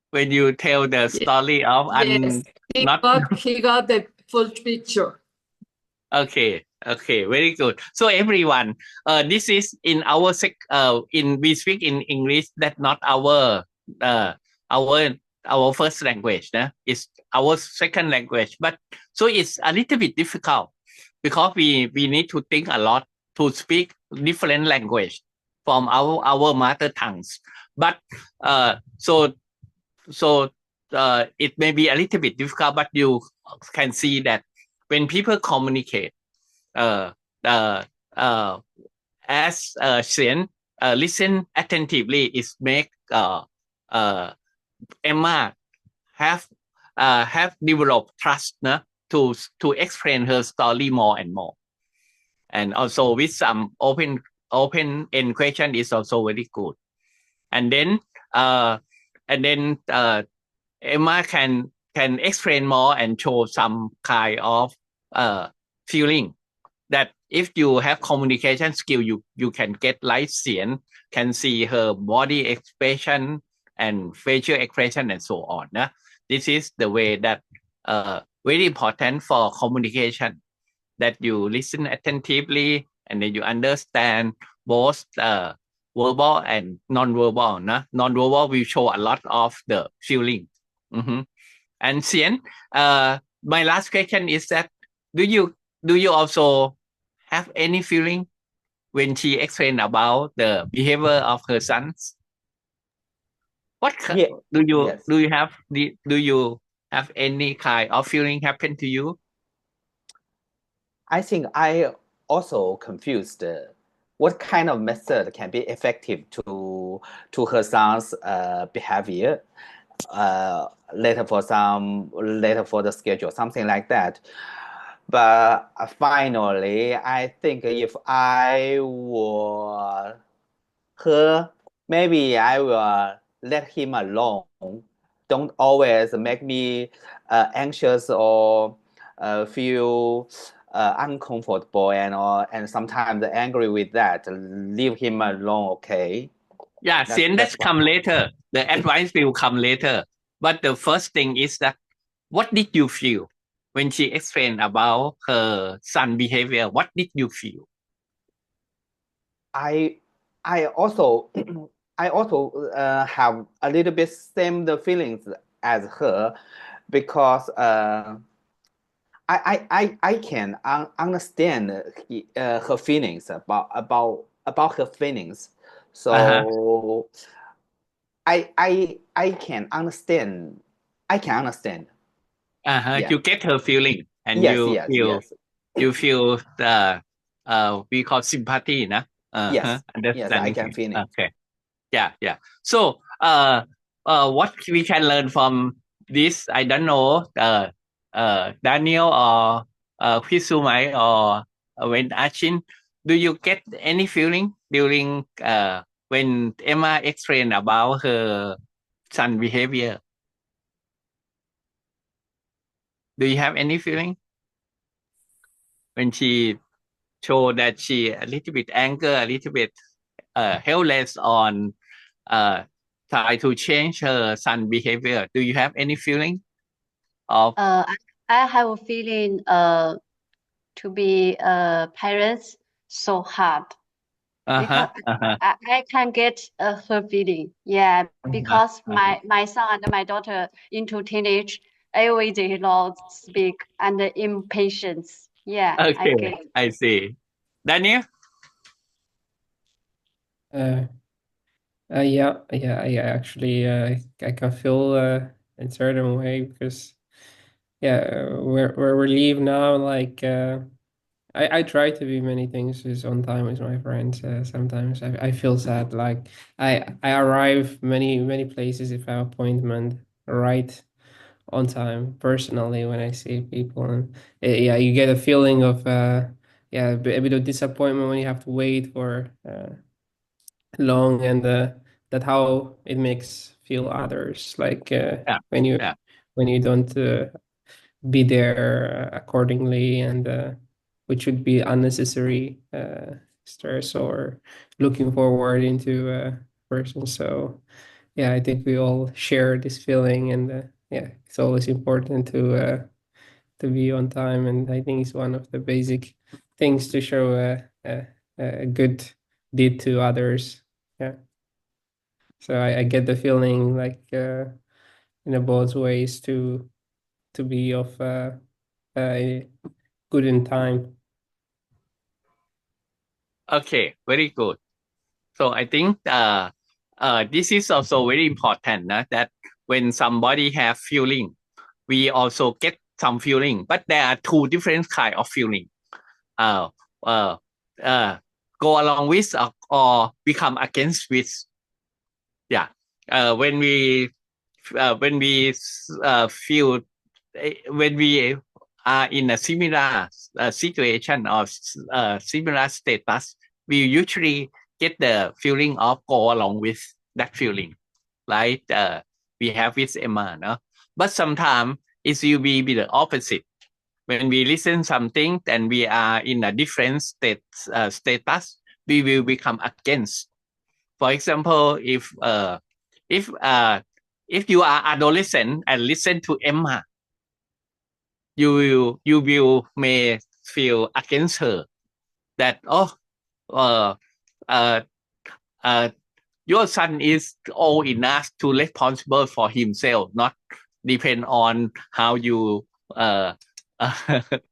Speaker 2: when you tell the story of
Speaker 1: Yes, he got the full picture.
Speaker 2: Okay, very good. So everyone, this is in our we speak in English. That's not our our first language. It's our second language. But so it's a little bit difficult because we need to think a lot to speak different language from our mother tongues. But so it may be a little bit difficult, but you can see that when people communicate, as Xian listen attentively, is make Emma have developed trust to explain her story more and more, and also with some open end question is also very good, and then Emma can explain more and show some kind of feeling that if you have communication skill, you can get like Xian, can see her body expression and facial expression and so on. This is the way that very important for communication, that you listen attentively and then you understand both verbal and non-verbal. Non-verbal will show a lot of the feeling. And Xian, my last question is that do you also have any feeling when she explained about the behavior of her sons? What do you have any kind of feeling happen to you?
Speaker 3: I think I also confused what kind of method can be effective to her son's behavior. Later for the schedule, something like that. But finally, I think if I were her, maybe I will let him alone. Don't always make me anxious or feel uncomfortable and sometimes angry with that. Leave him alone, okay?
Speaker 2: Yeah, that's come later. The advice will come later. But the first thing is that what did you feel when she explained about her son behavior? What did you feel?
Speaker 3: I also have a little bit same the feelings as her, because I can understand her feelings about her feelings. So I can understand. Yeah.
Speaker 2: You get her feeling, and
Speaker 3: Yes,
Speaker 2: you feel the we call sympathy,
Speaker 3: yes,
Speaker 2: understanding.
Speaker 3: I can feel it.
Speaker 2: Okay. Yeah. So what we can learn from this, I don't know, Daniel or Pisumai or when Achin, do you get any feeling during when Emma explained about her son behavior? Do you have any feeling when she showed that she a little bit anger, a little bit helpless on try to change her son behavior? Do you have any feeling of?
Speaker 7: I have a feeling to be parents so hard, because I can get her feeling. Yeah, because my son and my daughter into teenage, always they lost speak and impatience. Yeah, I
Speaker 2: Okay,
Speaker 7: get it.
Speaker 2: I see. Daniel?
Speaker 6: Yeah, actually, I can feel in certain way because where we live now, like I try to be many things is on time with my friends. Sometimes I feel sad, like I arrive many places if I have appointment right on time personally when I see people, and yeah, you get a feeling of a bit of disappointment when you have to wait for long, and that how it makes feel others, like
Speaker 2: Yeah,
Speaker 6: when you
Speaker 2: yeah.
Speaker 6: don't be there accordingly, and which would be unnecessary stress or looking forward into a person. So yeah, I think we all share this feeling, and yeah, it's always important to be on time, and I think it's one of the basic things to show a good deed to others. Yeah. So I get the feeling like in a both ways to be of uh, good in time.
Speaker 2: Okay, very good. So I think this is also very important that when somebody have feeling, we also get some feeling, but there are two different kind of feeling. Uh, uh, uh, go along with or become against with. Yeah. When we feel when we are in a similar situation or similar status, we usually get the feeling of go along with that feeling, like we have with Emma, no? But sometimes it will be the opposite. When we listen something and we are in a different status, we will become against. For example, if you are adolescent and listen to Emma, you will may feel against her that uh, uh, uh, your son is old enough to responsible for himself, not depend on how you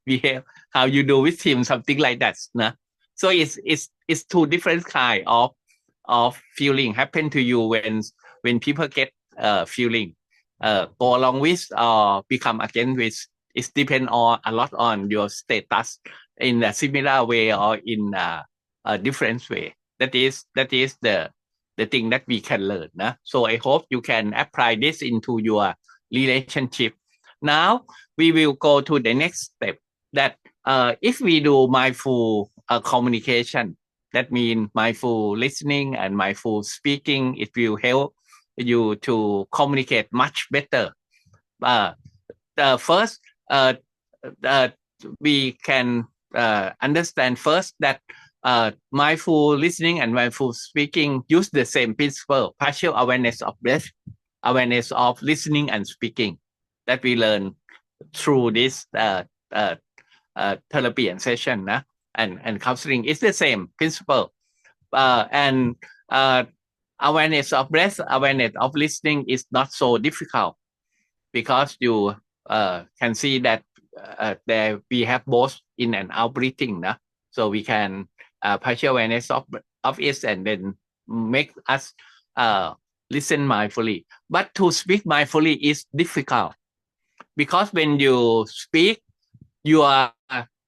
Speaker 2: behave, how you do with him, something like that. Nah? So it's two different kind of feeling happen to you when people get feeling go along with or become against with. It depends on a lot on your status in a similar way or in a different way. That is the thing that we can learn. Nah? So I hope you can apply this into your relationship. Now we will go to the next step, that if we do mindful communication, that means mindful listening and mindful speaking, it will help you to communicate much better. First, we can understand first that mindful listening and mindful speaking use the same principle, partial awareness of breath, awareness of listening and speaking, that we learn through this therapy and session, and counseling. It's the same principle. And awareness of breath, awareness of listening is not so difficult, because you can see that there we have both in and out breathing, so we can partial awareness of it, and then make us listen mindfully. But to speak mindfully is difficult, because when you speak, your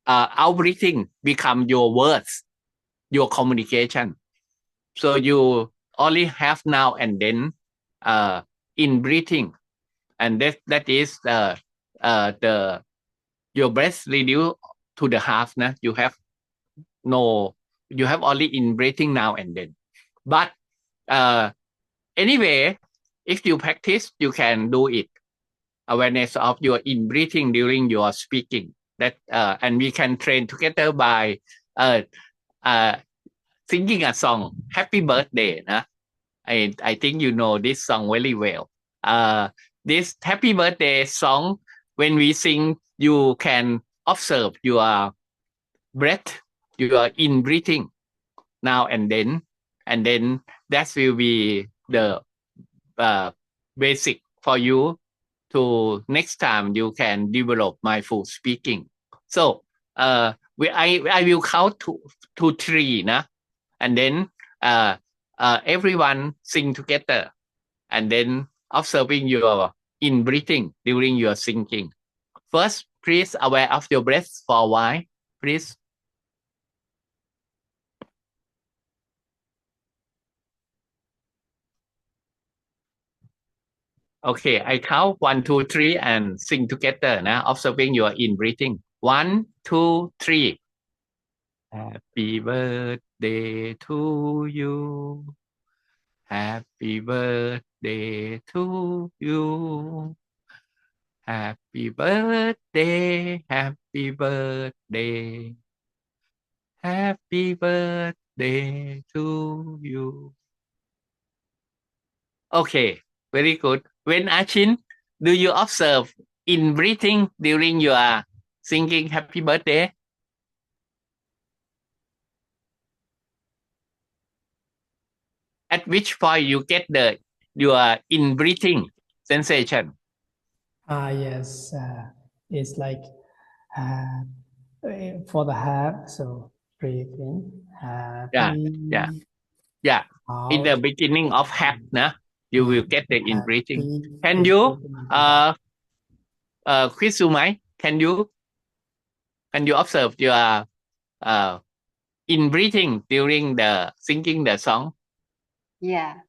Speaker 2: out breathing become your words, your communication. So you only have now and then in breathing, and that is the your breath reduce to the half. You have only in breathing now and then. But anyway, if you practice, you can do it. Awareness of your in breathing during your speaking. That and we can train together by singing a song, Happy Birthday. I think you know this song very well. This Happy Birthday song, when we sing, you can observe your breath, your in breathing now and then that will be the basic for you to next time you can develop mindful speaking. So I will count to 3, and then everyone sing together, and then observing your in-breathing during your singing. First, please aware of your breath for a while, please. Okay, I count 1, 2, 3 and sing together now, observing your in-breathing. 1, 2, 3. Happy birthday to you. Happy birthday to you. Happy birthday, happy birthday. Happy birthday to you. Okay, very good. When Achin, do you observe in breathing during your singing happy birthday? At which point you get your in breathing sensation?
Speaker 8: Yes, it's like for the heart, so breathe in, happy.
Speaker 2: Yeah. In the beginning of heart, you will get the in breathing. Can you, Chris Sumai, can you observe your in breathing during the singing the song?
Speaker 7: Yeah.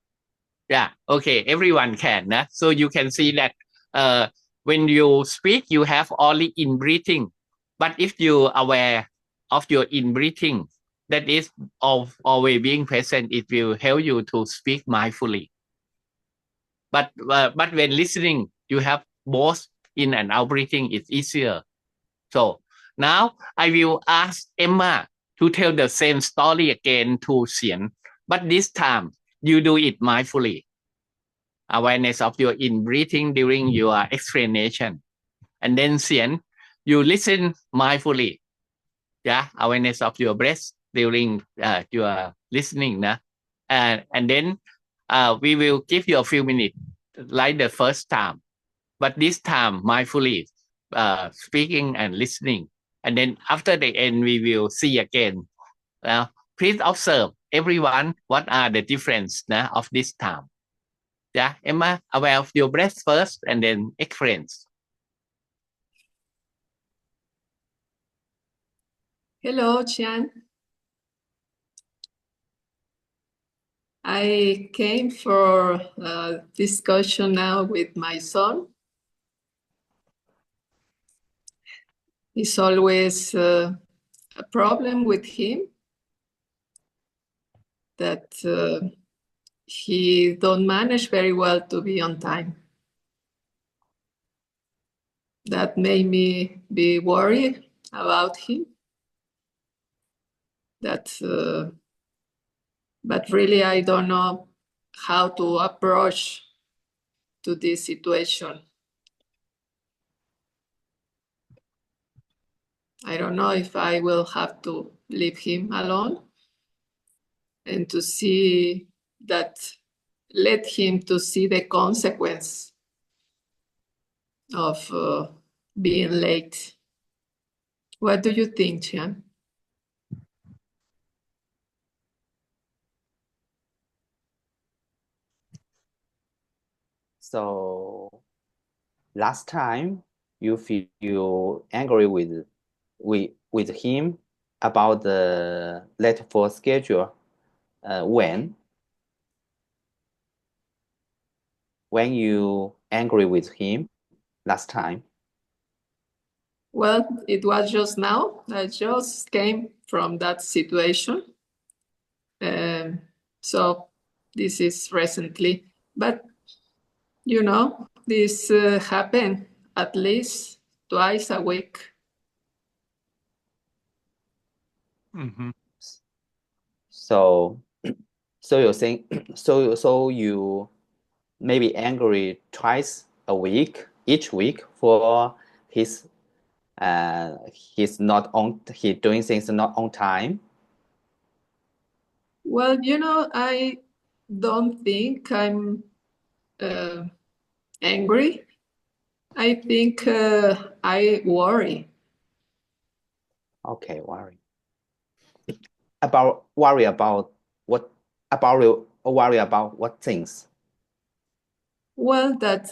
Speaker 2: Yeah. Okay. Everyone can. So you can see that when you speak, you have only in breathing. But if you are aware of your in breathing, that is always being present, it will help you to speak mindfully. But when listening, you have both in and out breathing. It's easier. So now I will ask Emma to tell the same story again to Xian, but this time you do it mindfully. Awareness of your in breathing during your explanation, and then Xian, you listen mindfully. Yeah, awareness of your breath during your listening, and then we will give you a few minutes, like the first time, but this time mindfully speaking and listening, and then after the end we will see again. Please observe everyone what are the difference of this time. Yeah, Emma, aware of your breath first and then experience.
Speaker 1: Hello, Chian. I came for a discussion now with my son. It's always a problem with him that he don't manage very well to be on time. That made me be worried about him. But really, I don't know how to approach to this situation. I don't know if I will have to leave him alone and to see that, let him to see the consequence of being late. What do you think, Chian?
Speaker 3: So last time you feel angry with him about the late for schedule. When you angry with him last time?
Speaker 1: Well, it was just now. I just came from that situation. So this is recently, but you know, this happened at least twice a week.
Speaker 2: Mm-hmm.
Speaker 3: So you're saying so you maybe angry twice a week, each week for he's not on, he doing things not on time.
Speaker 1: Well, you know, I don't think I'm angry. I think I worry.
Speaker 3: Okay, worry about what? About worry about what things?
Speaker 1: Well, that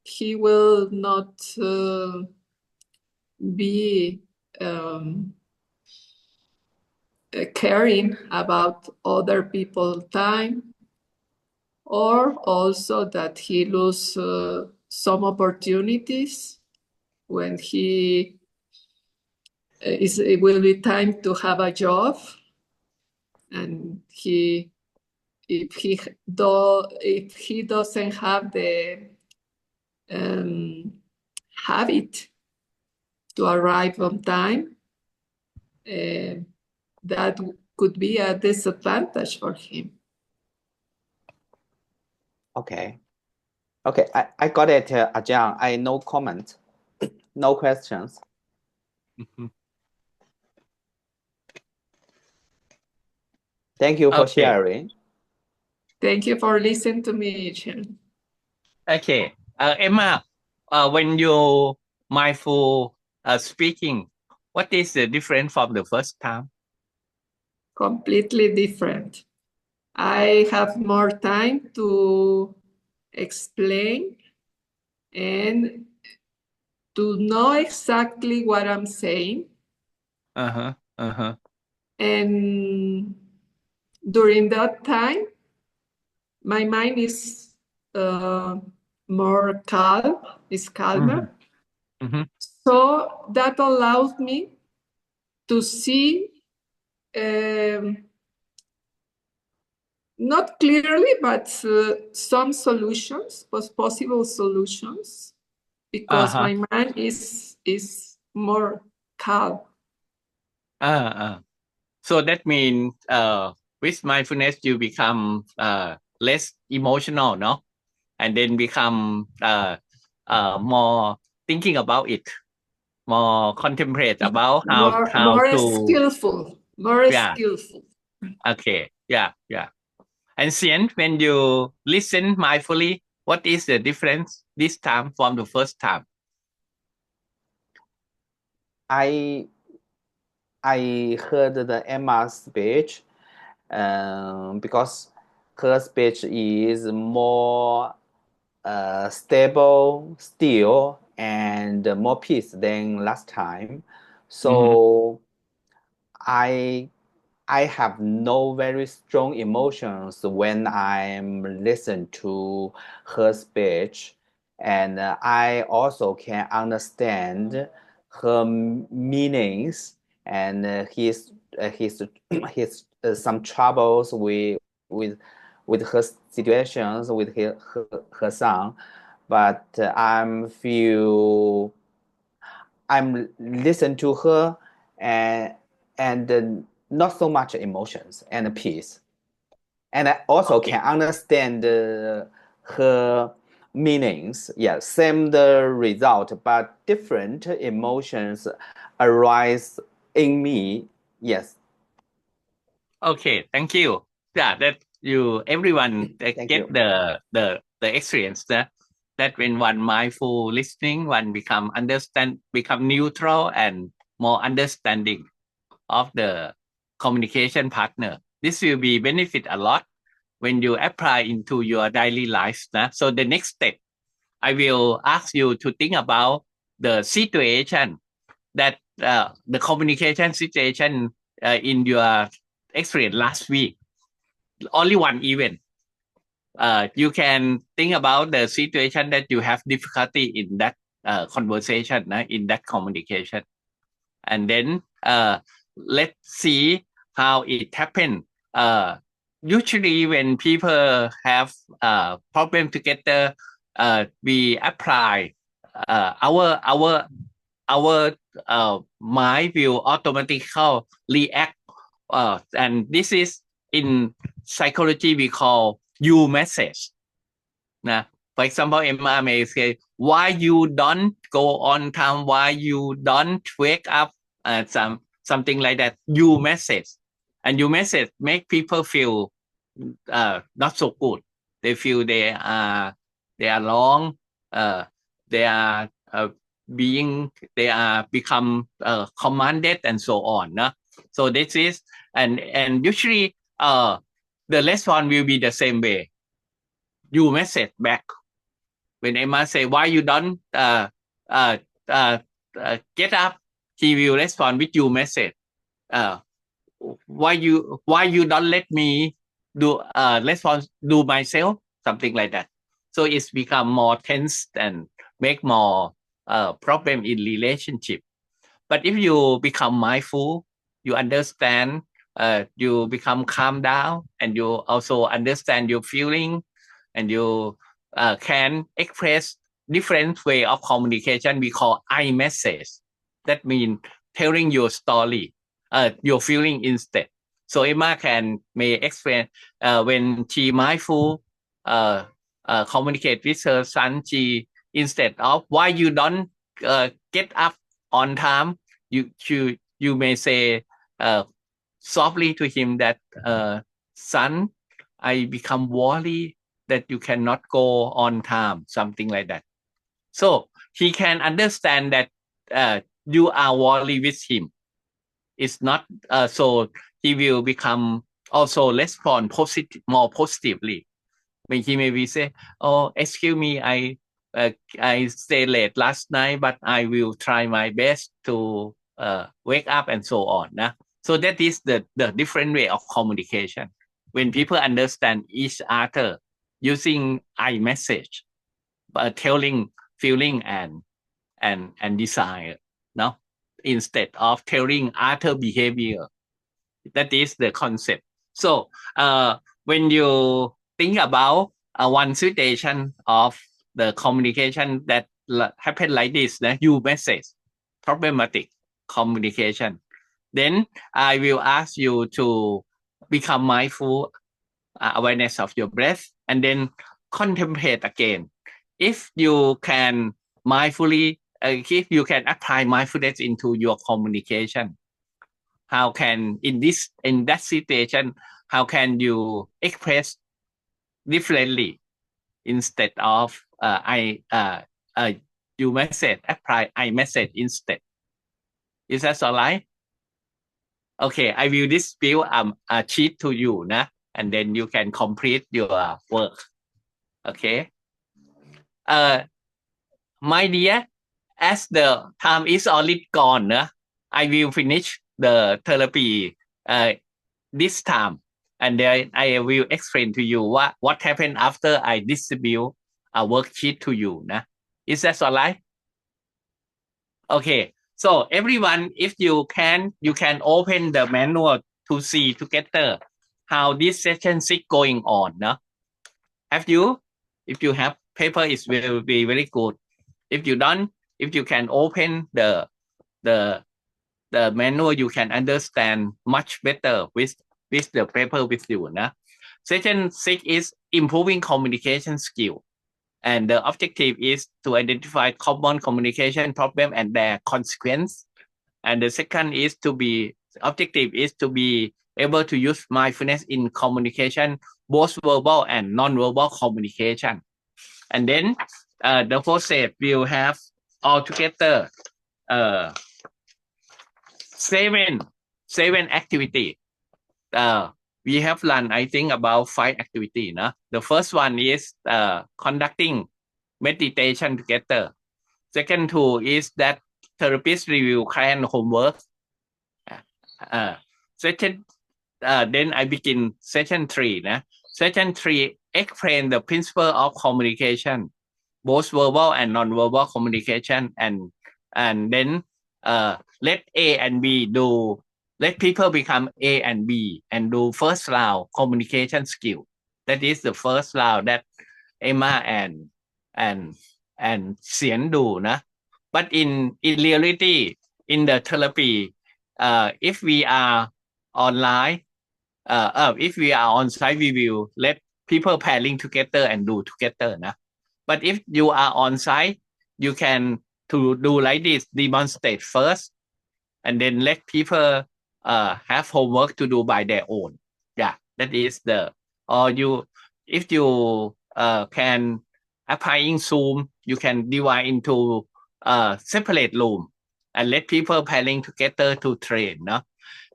Speaker 1: he will not be caring about other people's time, or also that he lose some opportunities when it will be time to have a job, and if he doesn't have the habit to arrive on time, that could be a disadvantage for him.
Speaker 3: Okay. Okay, I got it, Ajahn. I no comment, no questions. Thank you for sharing.
Speaker 1: Thank you for listening to me, Chen.
Speaker 2: Okay. Emma, when you mindful speaking, what is the difference from the first time?
Speaker 1: Completely different. I have more time to explain and to know exactly what I'm saying. And during that time, my mind is more calm, is calmer. So that allows me to see not clearly, but some solutions, possible solutions, because my mind is more calm.
Speaker 2: So that means with mindfulness you become less emotional, no? And then become more thinking about it, more contemplate about how
Speaker 1: more
Speaker 2: to
Speaker 1: skillful, more skillful.
Speaker 2: Okay, yeah. And Xian, when you listen mindfully, what is the difference this time from the first time?
Speaker 3: I heard the Emma's speech because her speech is more stable, still, and more peace than last time. So I have no very strong emotions when I'm listen to her speech, and I also can understand her meanings and his some troubles with her situations with her son, but I'm listen to her and not so much emotions and peace, and I also can understand her meanings. Yeah, same the result, but different emotions arise in me. Yes.
Speaker 2: Okay, thank you. Yeah, that everyone get the experience that when one mindful listening, one become neutral and more understanding of the communication partner. This will be benefit a lot when you apply into your daily life. So the next step, I will ask you to think about the situation that the communication situation in your experience last week. Only one event. You can think about the situation that you have difficulty in that conversation, in that communication, and then let's see how it happened. Usually, when people have problem together, we apply our mind will automatically react, and this is in psychology we call you message. Now, for example, Emma may say, "Why you don't go on time? Why you don't wake up?" Something like that. You message, and you message make people feel not so good. They feel they are wrong. They are they are become commanded and so on. No? So this is and usually the response will be the same way. You message back. When Emma say, why you don't get up, he will respond with you message. Why you don't let me do response do myself, something like that. So it's become more tense and make more problem in relationship. But if you become mindful, you understand, you become calm down, and you also understand your feeling, and you can express different way of communication. We call I message. That means telling your story, your feeling instead. So Emma may explain when she mindful communicate with her son, she instead of why you don't get up on time, you may say softly to him that son, I become worried that you cannot go on time, something like that. So he can understand that you are worried with him. It's not so he will become also respond more positively. When he maybe say, oh, excuse me, I stayed late last night, but I will try my best to wake up and so on. So that is the different way of communication. When people understand each other using I message, telling feeling and desire, no, instead of telling other behavior. That is the concept. So when you think about one situation of the communication that happen like this, you message problematic communication, then I will ask you to become mindful, awareness of your breath, and then contemplate again. If you can mindfully, if you can apply mindfulness into your communication, how can in that situation, how can you express differently instead of you message, apply I message instead? Is that all right? Okay, I will distribute a sheet to you, and then you can complete your work. Okay. My dear, as the time is already gone, I will finish the therapy this time, and then I will explain to you what happened after I distribute a worksheet to you. Is that all right? Okay. So everyone, if you can open the manual to see together how this session is going on. Have you? If you have paper, it will be very good. If you don't, if you can open the manual, you can understand much better with the paper with you. Session 6 is improving communication skill. And the objective is to identify common communication problem and their consequence. And the second is objective is to be able to use mindfulness in communication, both verbal and non-verbal communication. And then the fourth set will have altogether 7 activities. We have run, I think, about 5 activities. The first one is conducting meditation together. Second 2 is that therapist review client homework. Then I begin session 3. Session 3 explain the principle of communication, both verbal and non-verbal communication, and then let A and B do. Let people become A and B and do first round communication skill. That is the first round that Emma and Xian do. But in reality, in the therapy, if we are online, if we are on site, we will let people pairing together and do together. But if you are on site, you can to do like this, demonstrate first, and then let people have homework to do by their own. Yeah, that is if you can applying Zoom, you can divide into separate room and let people pairing together to train.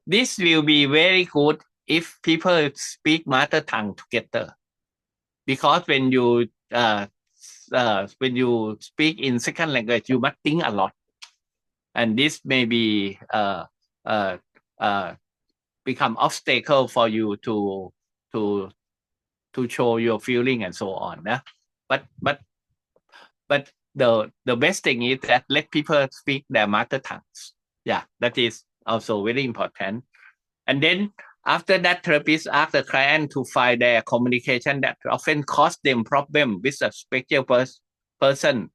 Speaker 2: This will be very good if people speak mother tongue together, because when you speak in second language, you must think a lot, and this may be become obstacle for you to show your feeling and so on. But the best thing is that let people speak their mother tongues. Yeah, that is also very important. And then after that, therapists ask the client to find their communication that often cause them problem with a special person.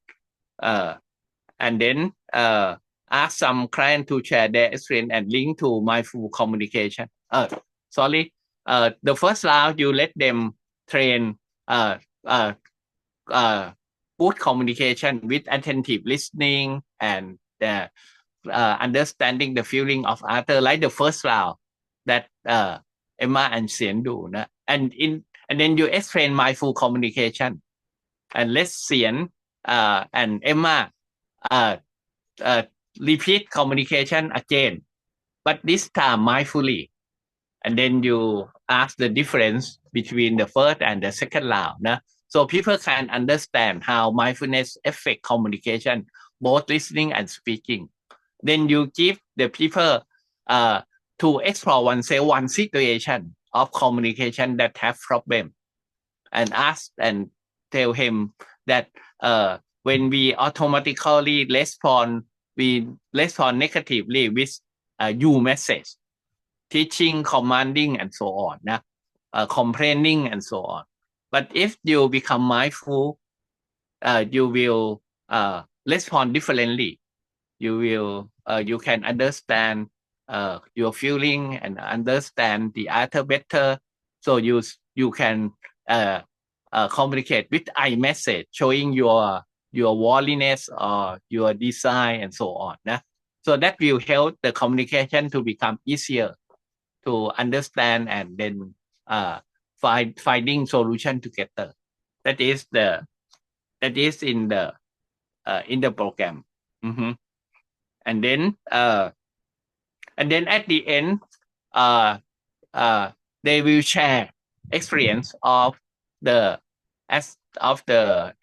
Speaker 2: And then ask some client to share their experience and link to mindful communication. The first round you let them train good communication with attentive listening and understanding the feeling of other, like the first round that Emma and Xian do. And then you explain mindful communication, and let Xian and Emma repeat communication again, but this time mindfully. And then you ask the difference between the first and the second round. So people can understand how mindfulness affects communication, both listening and speaking. Then you give the people to explore one situation of communication that have problem, and ask and tell him that when we automatically respond, we respond negatively with you message, teaching, commanding, and so on, complaining, and so on. But if you become mindful, you will respond differently. You can understand your feeling and understand the other better. So you can communicate with eye message, showing your worthiness or your desire and so on. So that will help the communication to become easier to understand, and then finding solution together. That is in the program. And then at the end, they will share experience of the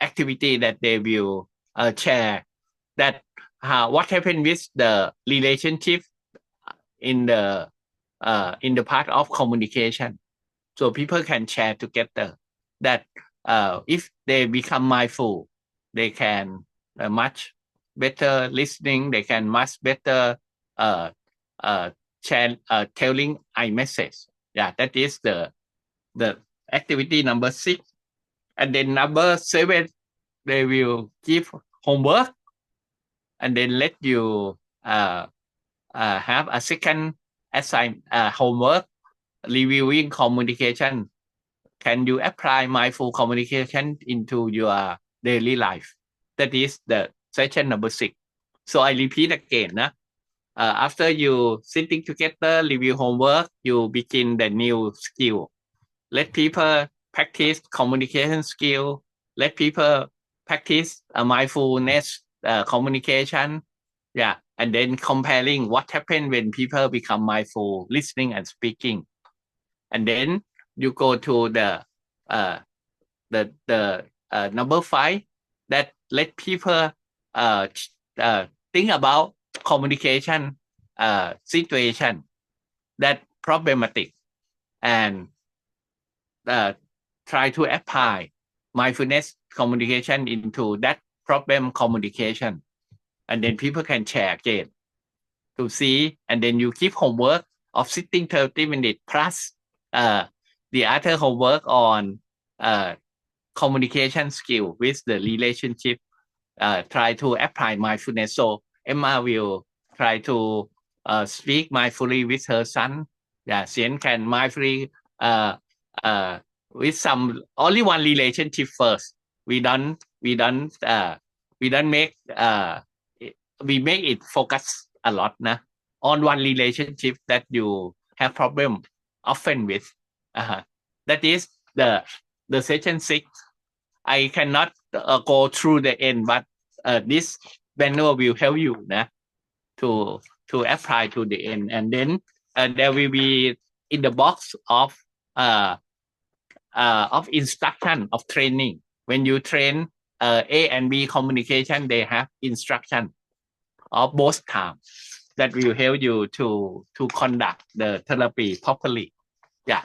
Speaker 2: activity that they will share, that what happened with the relationship in the part of communication. So people can share together that if they become mindful, they can much better listening, they can much better telling I message. Yeah, that is the activity number 6. And then number 7, they will give homework, and then let you have a second homework, reviewing communication. Can you apply mindful communication into your daily life? That is the session number 6. So I repeat again. After you sitting together, review homework, you begin the new skill. Let people practice communication skill. Let people practice mindfulness communication. Yeah, and then comparing what happened when people become mindful, listening and speaking. And then you go to the number 5, that let people think about communication situation that problematic, and try to apply mindfulness communication into that problem communication. And then people can share again to see, and then you give homework of sitting 30 minutes plus the other homework on communication skill with the relationship. Try to apply mindfulness. So Emma will try to speak mindfully with her son. Yeah, Xian can mindfully with some only one relationship first. We make it focus a lot on one relationship that you have problem often with. That is the session 6. I cannot go through the end, but this manual will help you to apply to the end. And then there will be in the box of instruction of training. When you train A and B communication, they have instruction of both times that will help you to conduct the therapy properly. Yeah,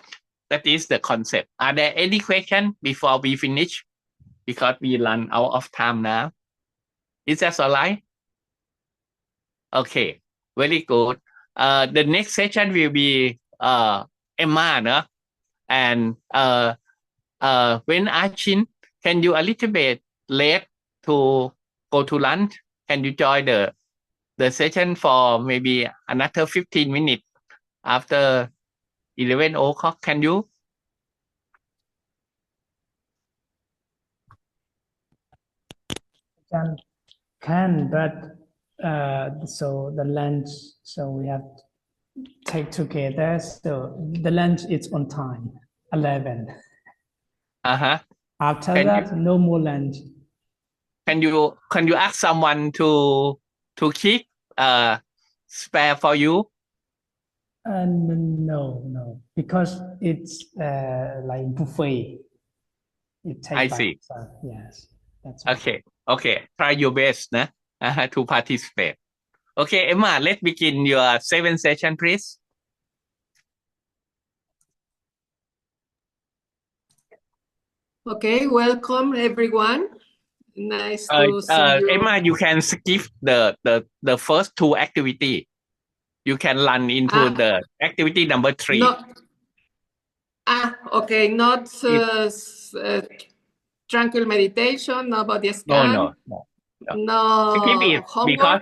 Speaker 2: that is the concept. Are there any questions before we finish? Because we run out of time now. Is that all right? Okay, very good. The next session will be Emma, no? And when Achin, can you a little bit late to go to lunch? Can you join the session for maybe another 15 minutes after 11 o'clock? Can you?
Speaker 8: Can, but so the lunch, so we have to take together. So the lunch is on time, 11.
Speaker 2: Uh-huh.
Speaker 8: After
Speaker 2: Can
Speaker 8: that, no more lunch.
Speaker 2: Can you ask someone to keep spare for you?
Speaker 8: No, because it's like buffet. It takes
Speaker 2: I see.
Speaker 8: Yes, that's right.
Speaker 2: Okay. Try your best, nah, to participate. Okay, Emma, let's begin your 7th session, please.
Speaker 1: Okay, welcome everyone. Nice to see you.
Speaker 2: Emma, you can skip the first 2 activity. You can run into the activity number 3.
Speaker 1: No. Okay, not tranquil meditation, no body scan. No
Speaker 2: Skip it
Speaker 1: homework.
Speaker 2: because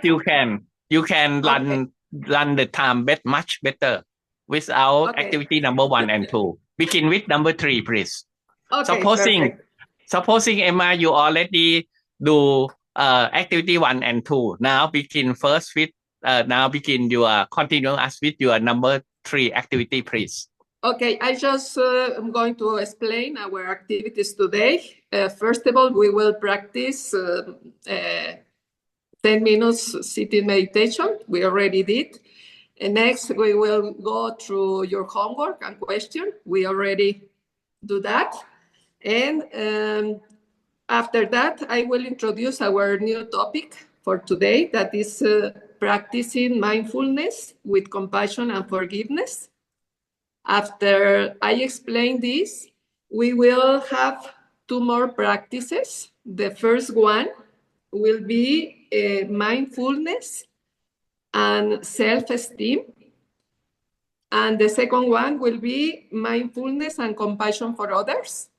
Speaker 2: you can run the time much better without activity number 1 and 2. Begin with number 3, please.
Speaker 1: Okay,
Speaker 2: supposing Emma, you already do activity 1 and 2. Now begin first with continue us with your number 3 activity, please.
Speaker 1: Okay, I just am going to explain our activities today. First of all, we will practice 10 minutes sitting meditation. We already did. And next, we will go through your homework and question. We already do that. And after that, I will introduce our new topic for today, that is practicing mindfulness with compassion and forgiveness. After I explain this, we will have 2 more practices. The first one will be mindfulness and self-esteem. And the second one will be mindfulness and compassion for others.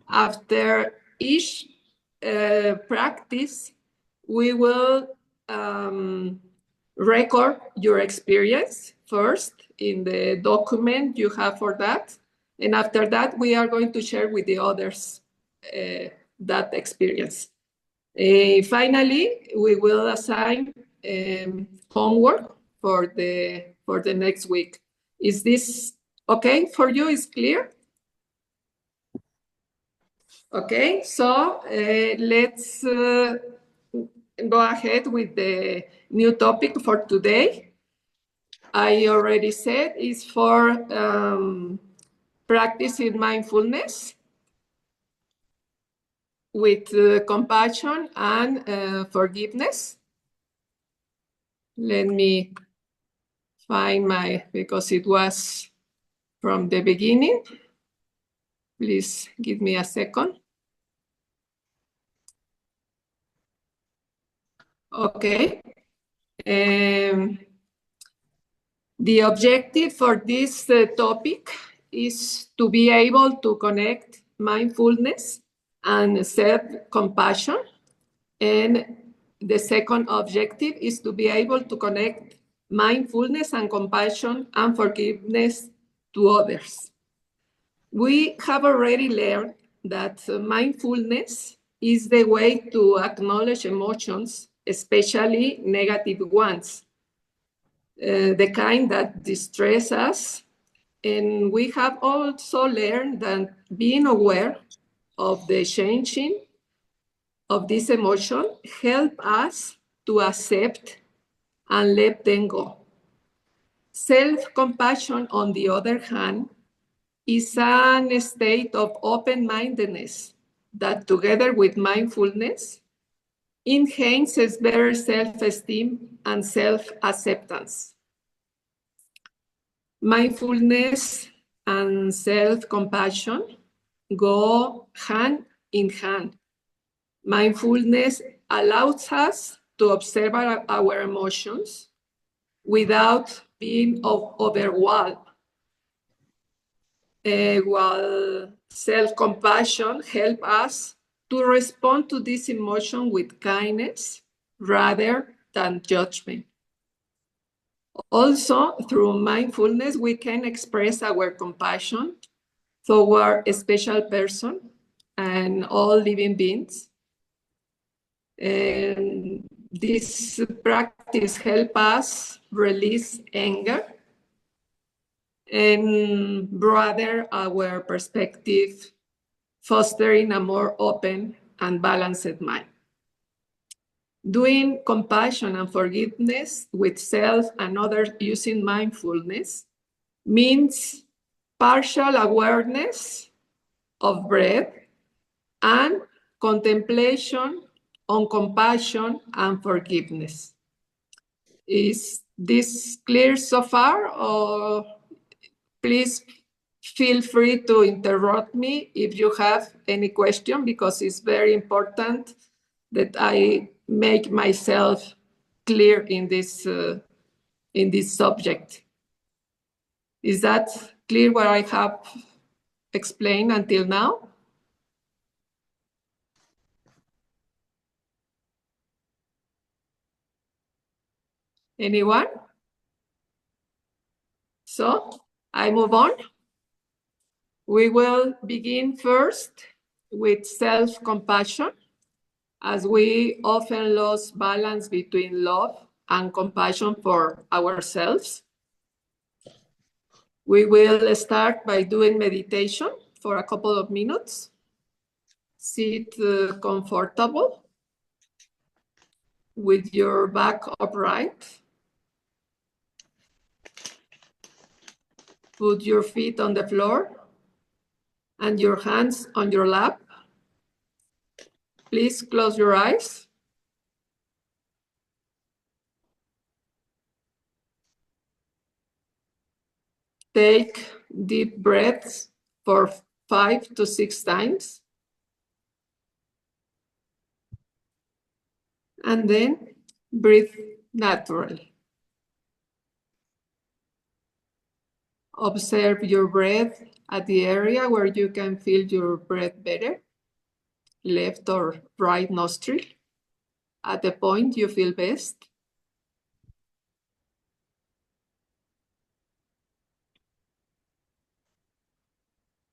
Speaker 1: After each practice, we will record your experience first in the document you have for that. And after that, we are going to share with the others that experience. Finally, we will assign homework for the next week. Is this okay for you? Is clear? Okay, so let's go ahead with the new topic for today. I already said it's for practicing mindfulness with compassion and forgiveness. Let me find because it was from the beginning. Please give me a second. Okay. The objective for this topic is to be able to connect mindfulness and self-compassion. And the second objective is to be able to connect mindfulness and compassion and forgiveness to others. We have already learned that mindfulness is the way to acknowledge emotions, especially negative ones, the kind that distress us. And we have also learned that being aware of the changing of this emotion help us to accept and let them go. Self-compassion, on the other hand, is a state of open-mindedness that, together with mindfulness, enhances better self-esteem and self-acceptance. Mindfulness and self-compassion go hand in hand. Mindfulness allows us to observe our emotions without being overwhelmed, while self-compassion helps us to respond to this emotion with kindness rather than judgment. Also, through mindfulness, we can express our compassion toward a special person and all living beings. And this practice helps us release anger and broaden our perspective, fostering a more open and balanced mind. Doing compassion and forgiveness with self and others using mindfulness means partial awareness of breath and contemplation on compassion and forgiveness. Is this clear so far? Or please feel free to interrupt me if you have any question, because it's very important that I make myself clear in this subject. Is that clear what I have explained until now? Anyone? So I move on. We will begin first with self-compassion, as we often lose balance between love and compassion for ourselves. We will start by doing meditation for a couple of minutes. Sit comfortable with your back upright. Put your feet on the floor and your hands on your lap. Please close your eyes. Take deep breaths for 5 to 6 times. And then breathe naturally. Observe your breath at the area where you can feel your breath better, left or right nostril, at the point you feel best.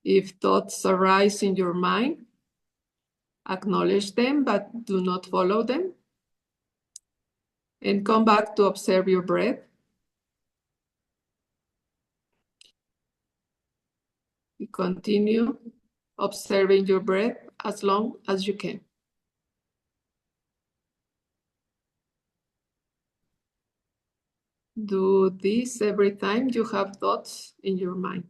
Speaker 1: If thoughts arise in your mind, acknowledge them, but do not follow them. And come back to observe your breath. You continue observing your breath as long as you can. Do this every time you have thoughts in your mind.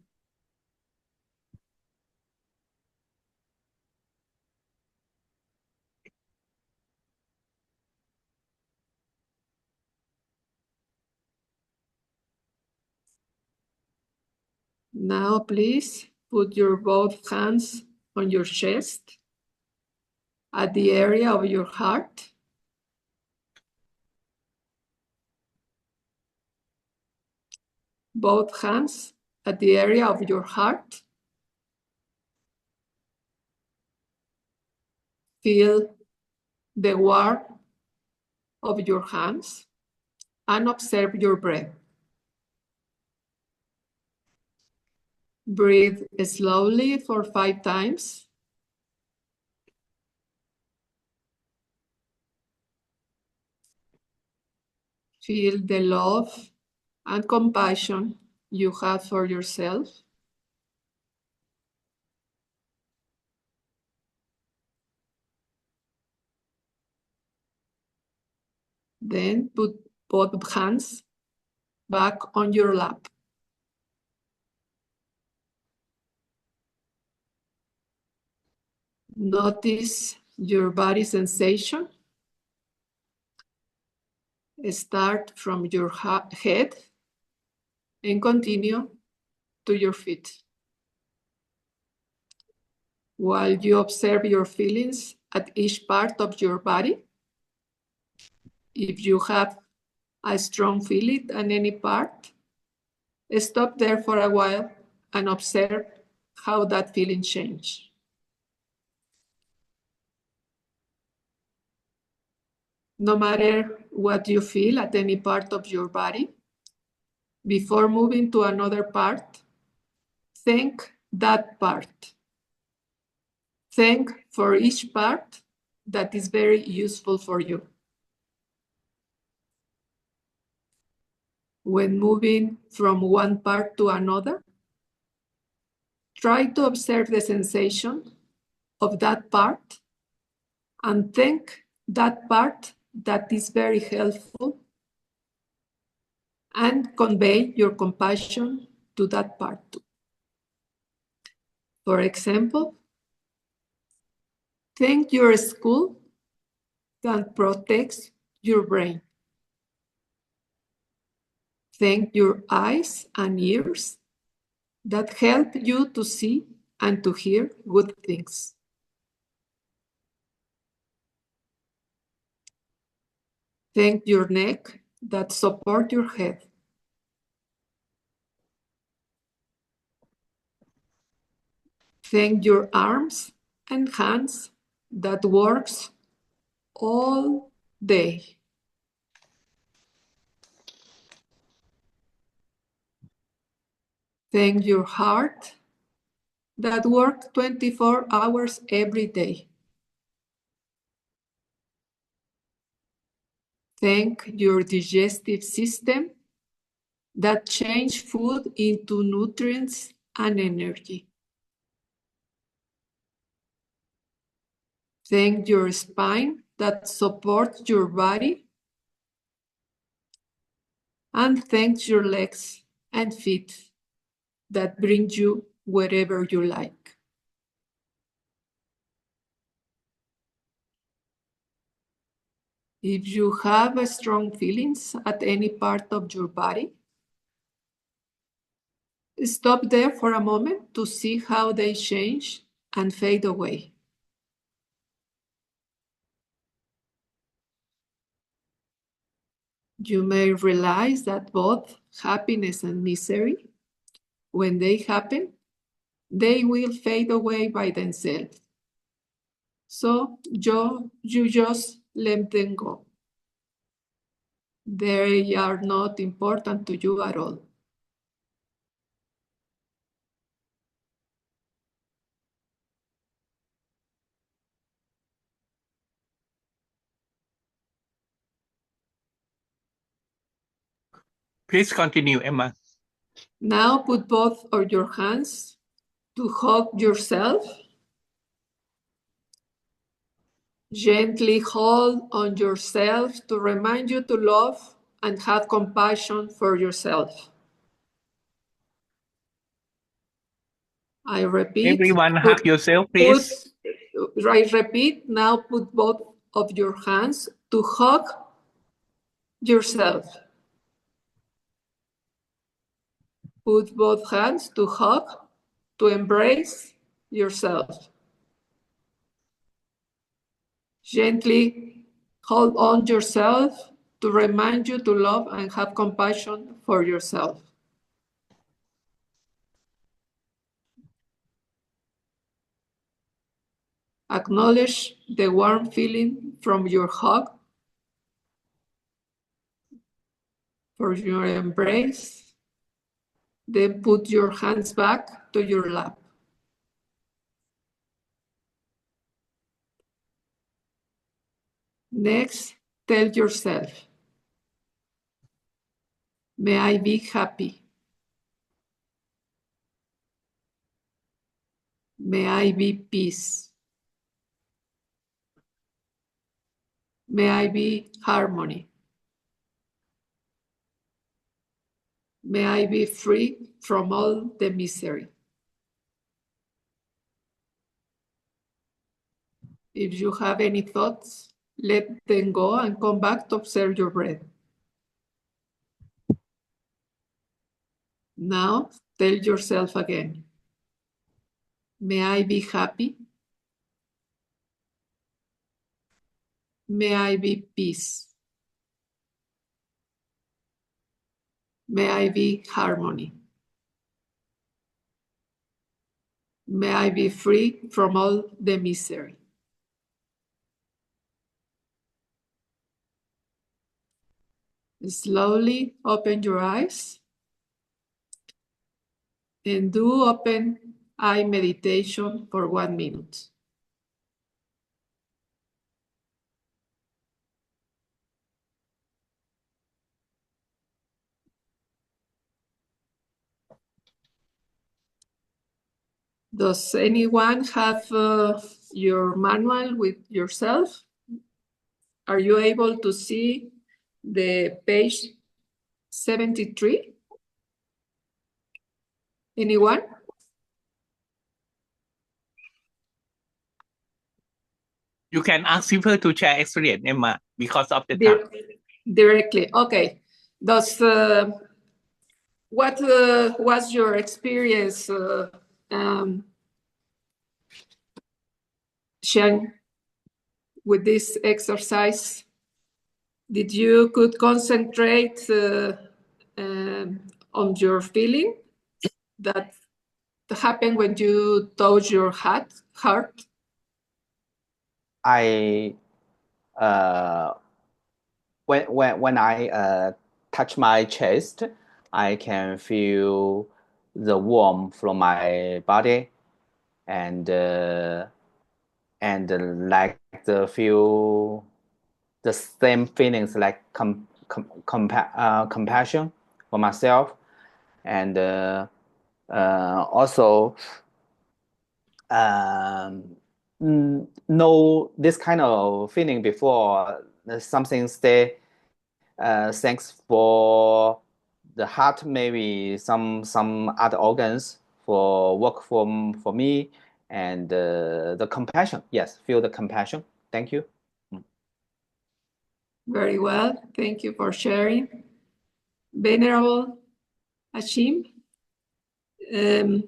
Speaker 1: Now, please put your both hands on your chest at the area of your heart. Both hands at the area of your heart. Feel the warmth of your hands and observe your breath. Breathe slowly for 5 times. Feel the love and compassion you have for yourself. Then put both hands back on your lap. Notice your body sensation. Start from your head and continue to your feet. While you observe your feelings at each part of your body, if you have a strong feeling at any part, stop there for a while and observe how that feeling changes. No matter what you feel at any part of your body, before moving to another part, thank that part. Thank for each part that is very useful for you. When moving from one part to another, try to observe the sensation of that part and thank that part that is very helpful and convey your compassion to that part too. For example, thank your school that protects your brain. Thank your eyes and ears that help you to see and to hear good things. Thank your neck that support your head. Thank your arms and hands that works all day. Thank your heart that works 24 hours every day. Thank your digestive system that change food into nutrients and energy. Thank your spine that supports your body. And thank your legs and feet that bring you wherever you like. If you have strong feelings at any part of your body, stop there for a moment to see how they change and fade away. You may realize that both happiness and misery, when they happen, they will fade away by themselves. So you just let them go. They are not important to you at all.
Speaker 2: Please continue, Emma.
Speaker 1: Now put both of your hands to hug yourself. Gently hold on yourself to remind you to love and have compassion for yourself. I repeat.
Speaker 2: Everyone hug yourself, please.
Speaker 1: I repeat, now put both of your hands to hug yourself. Put both hands to hug, to embrace yourself. Gently hold on yourself to remind you to love and have compassion for yourself. Acknowledge the warm feeling from your hug, for your embrace. Then put your hands back to your lap. Next, tell yourself, may I be happy. May I be peace. May I be harmony. May I be free from all the misery. If you have any thoughts, let them go and come back to observe your breath. Now, tell yourself again, may I be happy? May I be peace? May I be harmony? May I be free from all the misery. Slowly open your eyes and do open eye meditation for 1 minute. Does anyone have your manual with yourself? Are you able to see the page 73? Anyone?
Speaker 2: You can ask people to share experience, Emma, because of the time.
Speaker 1: Directly, okay. Does what was your experience, Shen, with this exercise? Did you could concentrate on your feeling that happened when you touch your heart?
Speaker 3: I when I touch my chest, I can feel the warmth from my body, and like the same feelings like compassion for myself, and also know this kind of feeling before something stay. Thanks for the heart, maybe some other organs for work for me, and the compassion. Yes, feel the compassion. Thank you.
Speaker 1: Very well. Thank you for sharing. Venerable Hashim, do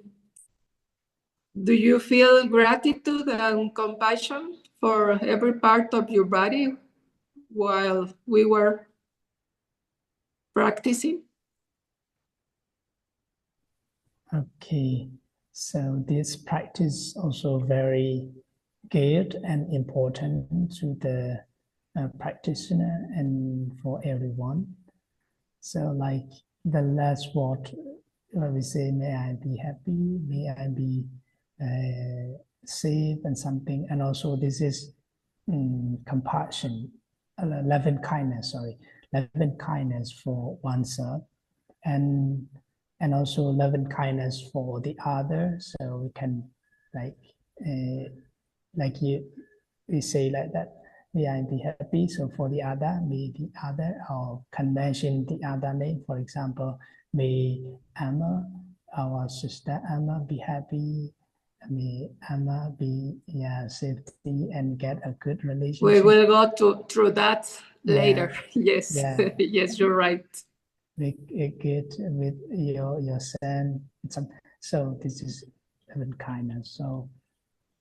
Speaker 1: you feel gratitude and compassion for every part of your body while we were practicing?
Speaker 8: Okay, so this practice also very good and important to the practitioner and for everyone. So like the last word, when we say, may I be happy, may I be safe and something, and also this is compassion, loving kindness for oneself, and also loving kindness for the other. So we can like we say like that, may I be happy. So for the other, may the other, or can mention the other name. For example, may Emma, our sister Emma, be happy. May Emma be safety and get a good relationship.
Speaker 1: We will go through that later. Yes, yes, you're right.
Speaker 8: Make it good with your son. So this is loving kindness. So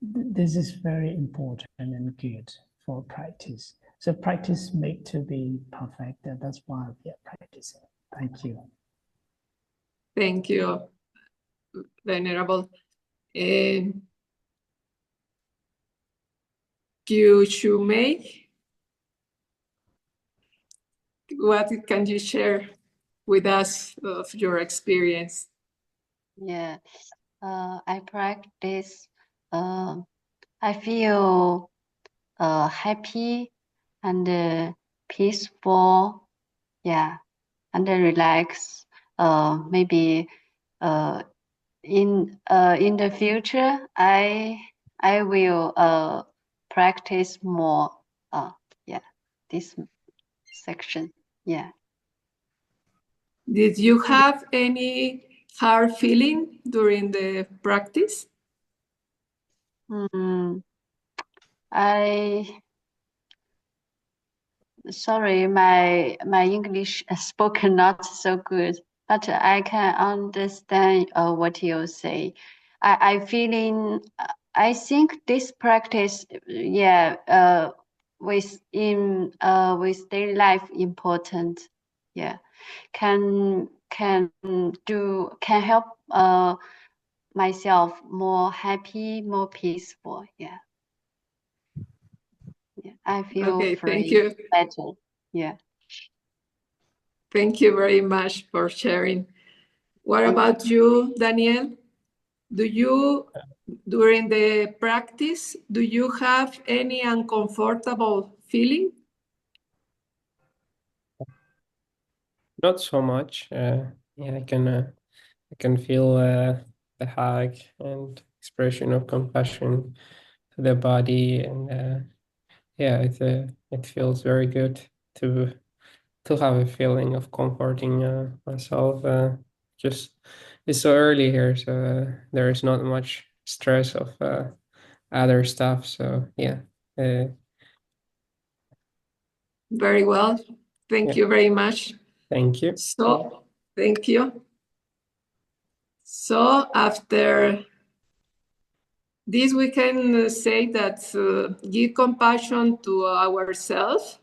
Speaker 8: this is very important and good for practice. So practice make to be perfect. That's why we are practicing. Thank you.
Speaker 1: Thank you, Venerable. Kyushume, what can you share with us of your experience?
Speaker 7: Yeah, I practice. I feel happy and peaceful. Yeah, and relax. Maybe in the future, I will practice more. Yeah, this section. Yeah.
Speaker 1: Did you have any hard feeling during the practice?
Speaker 7: Sorry, my English spoken not so good, but I can understand what you say. I think this practice, with daily life important, can help myself more happy, more peaceful. I feel
Speaker 1: Okay,
Speaker 7: free,
Speaker 1: thank you.
Speaker 7: better.
Speaker 1: Thank you very much for sharing. What about you, Daniel? During the practice, do you have any uncomfortable feeling?
Speaker 6: Not so much. I can feel the hug and expression of compassion to the body, and it feels very good to have a feeling of comforting myself. Just it's so early here, so there is not much stress of other stuff. So
Speaker 1: Very well. Thank you very much.
Speaker 6: Thank you.
Speaker 1: So, thank you. So after this, we can say that give compassion to ourselves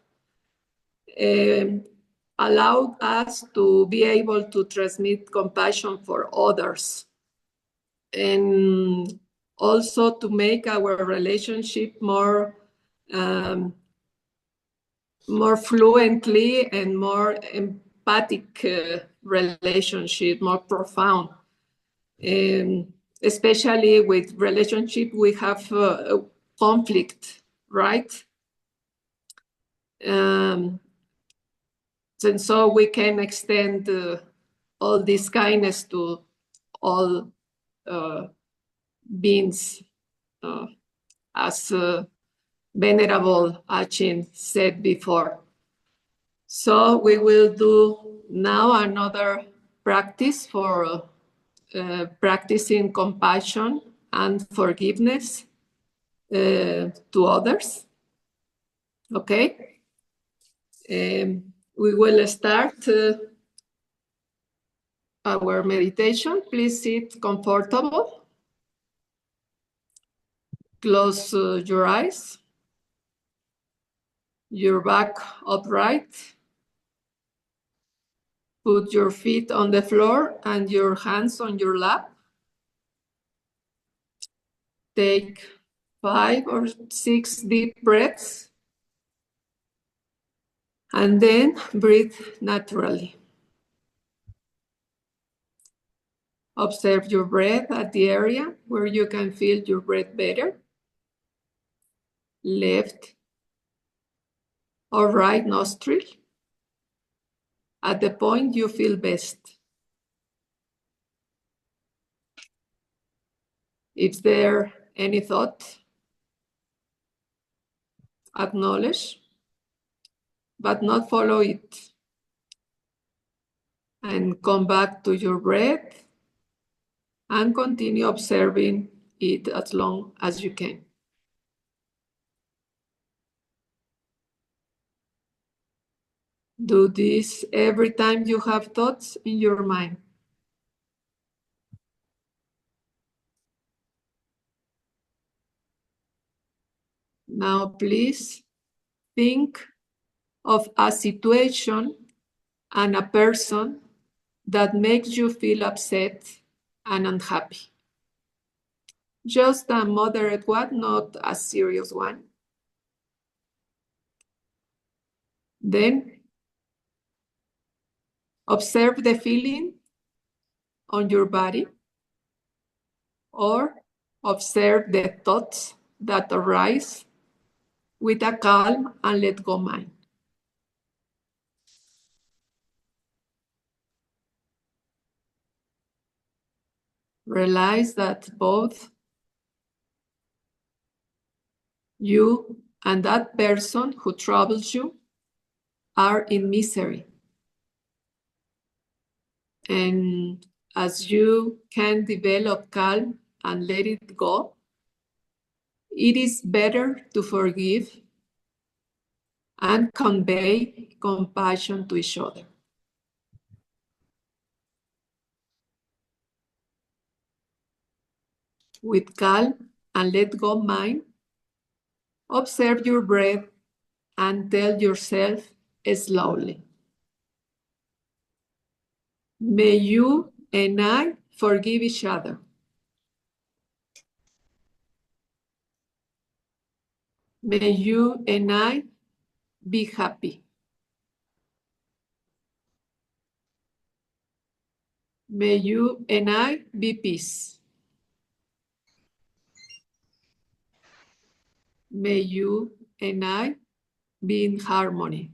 Speaker 1: allowed us to be able to transmit compassion for others, and also to make our relationship more fluently and more empathic relationship, more profound. Especially with relationship, we have conflict, right? And so we can extend all this kindness to all beings, as Venerable Achin said before. So we will do now another practice for practicing compassion and forgiveness to others. Okay? We will start our meditation. Please sit comfortable. Close your eyes. Your back upright. Put your feet on the floor and your hands on your lap. Take 5 or 6 deep breaths. And then breathe naturally. Observe your breath at the area where you can feel your breath better. Left or right nostril. At the point you feel best. Is there any thought? Acknowledge, but not follow it. And come back to your breath and continue observing it as long as you can. Do this every time you have thoughts in your mind. Now, please think of a situation and a person that makes you feel upset and unhappy. Just a moderate one, not a serious one. Then observe the feeling on your body, or observe the thoughts that arise with a calm and let go mind. Realize that both you and that person who troubles you are in misery. And as you can develop calm and let it go, it is better to forgive and convey compassion to each other. With calm and let go mind, observe your breath and tell yourself slowly, may you and I forgive each other. May you and I be happy. May you and I be peace. May you and I be in harmony.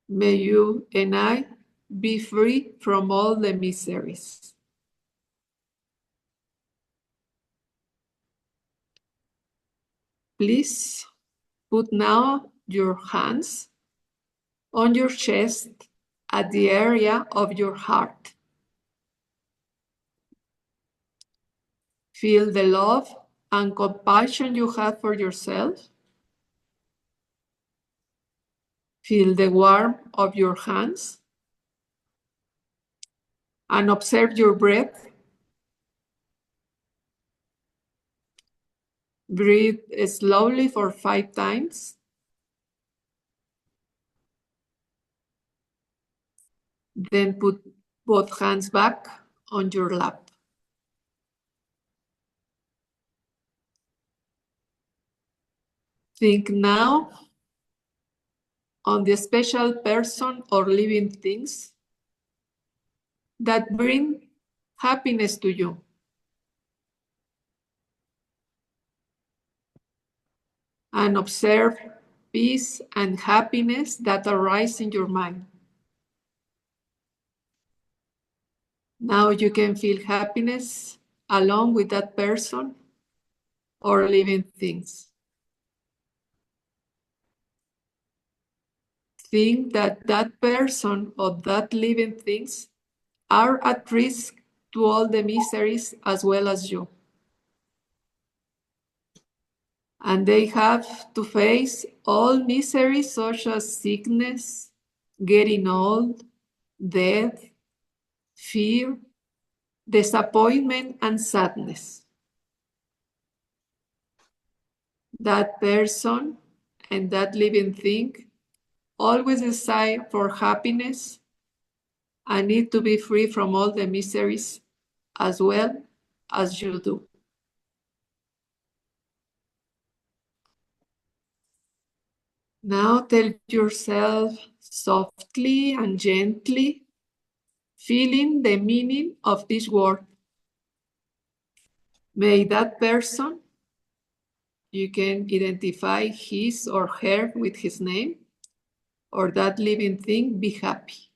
Speaker 1: May you and I be free from all the miseries. Please put now your hands on your chest at the area of your heart. Feel the love and compassion you have for yourself. Feel the warmth of your hands and observe your breath. Breathe slowly for 5 times. Then put both hands back on your lap. Think now on the special person or living things that bring happiness to you. And observe peace and happiness that arise in your mind. Now you can feel happiness along with that person or living things. Think that that person or that living things are at risk to all the miseries as well as you. And they have to face all miseries such as sickness, getting old, death, fear, disappointment, and sadness. That person and that living thing always desire for happiness and need to be free from all the miseries as well as you do. Now tell yourself softly and gently, feeling the meaning of this word. May that person, you can identify his or her with his name, or that living thing be happy.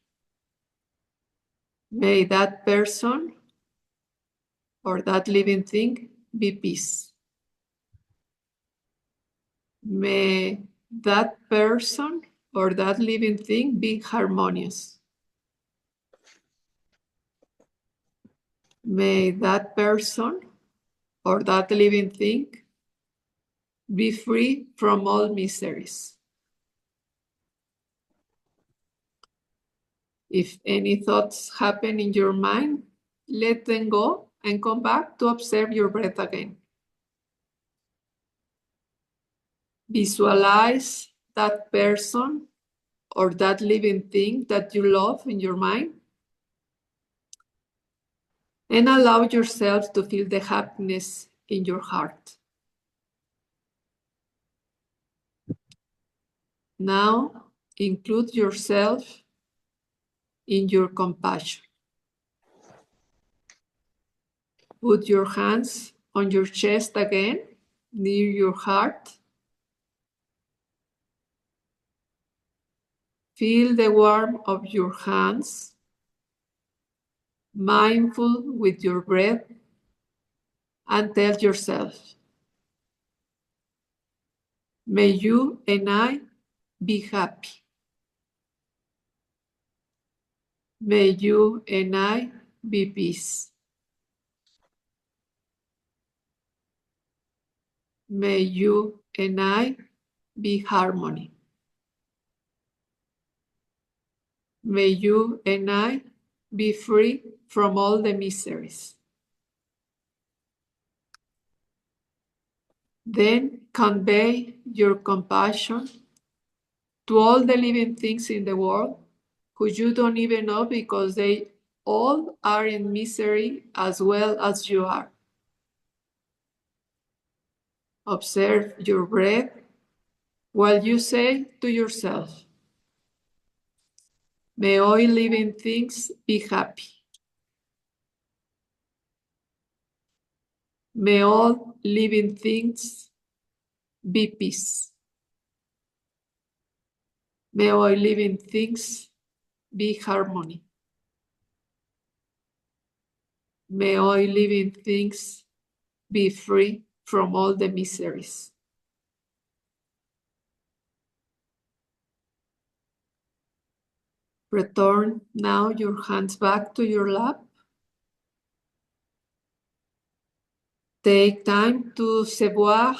Speaker 1: May that person or that living thing be peace. May that person or that living thing be harmonious. May that person or that living thing be free from all miseries. If any thoughts happen in your mind, let them go and come back to observe your breath again. Visualize that person or that living thing that you love in your mind and allow yourself to feel the happiness in your heart. Now, include yourself in your compassion. Put your hands on your chest again, near your heart. Feel the warmth of your hands, mindful with your breath, and tell yourself, may you and I be happy. May you and I be peace. May you and I be harmony. May you and I be free from all the miseries. Then convey your compassion to all the living things in the world who you don't even know because they all are in misery as well as you are. Observe your breath while you say to yourself, may all living things be happy. May all living things be peace. May all living things be harmony. May all living things be free from all the miseries. Return now your hands back to your lap. Take time to savoir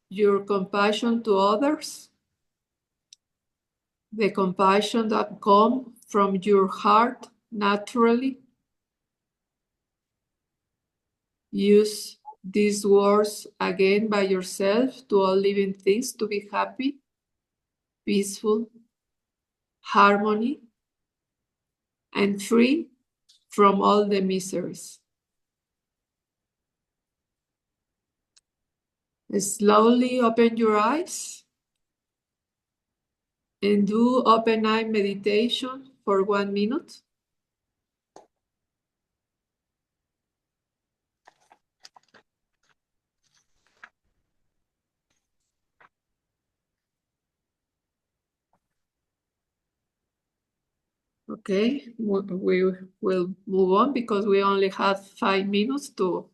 Speaker 1: your compassion to others, the compassion that comes from your heart naturally. Use these words again by yourself to all living things to be happy, peaceful, harmony, and free from all the miseries. Slowly open your eyes and do open eye meditation for 1 minute. Okay, we will move on because we only have 5 minutes to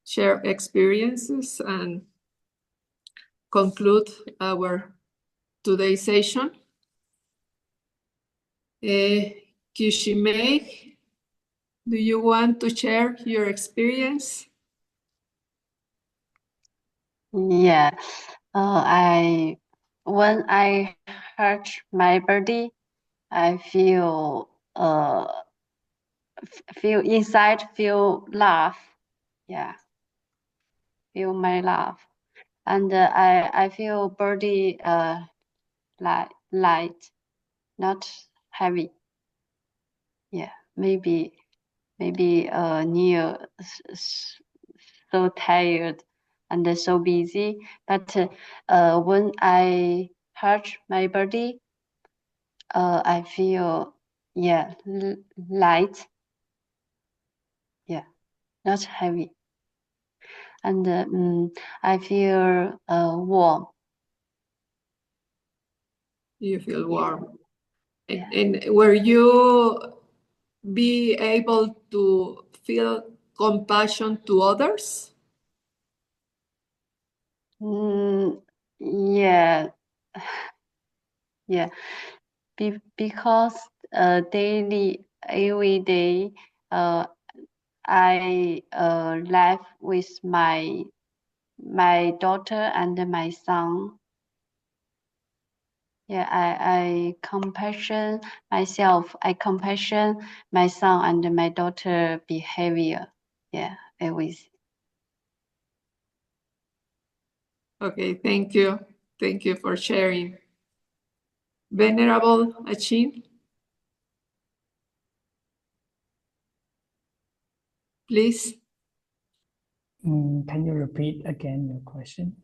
Speaker 1: share experiences and conclude our today's session. Kishimei, do you want to share your experience?
Speaker 7: Yeah, when I hurt my body, I feel feel love. Yeah, feel my love, and I feel body light, not heavy. Yeah, maybe Neil so tired and so busy, but when I touch my body, I feel light, not heavy, and I feel warm.
Speaker 1: You feel warm.
Speaker 7: Yeah.
Speaker 1: And were you be able to feel compassion to others?
Speaker 7: Yeah, yeah. Because every day, I live with my daughter and my son. Yeah, I compassion myself. I compassion my son and my daughter behavior. Yeah, always.
Speaker 1: Okay, thank you. Thank you for sharing. Venerable Achin, please.
Speaker 8: Can you repeat again your question?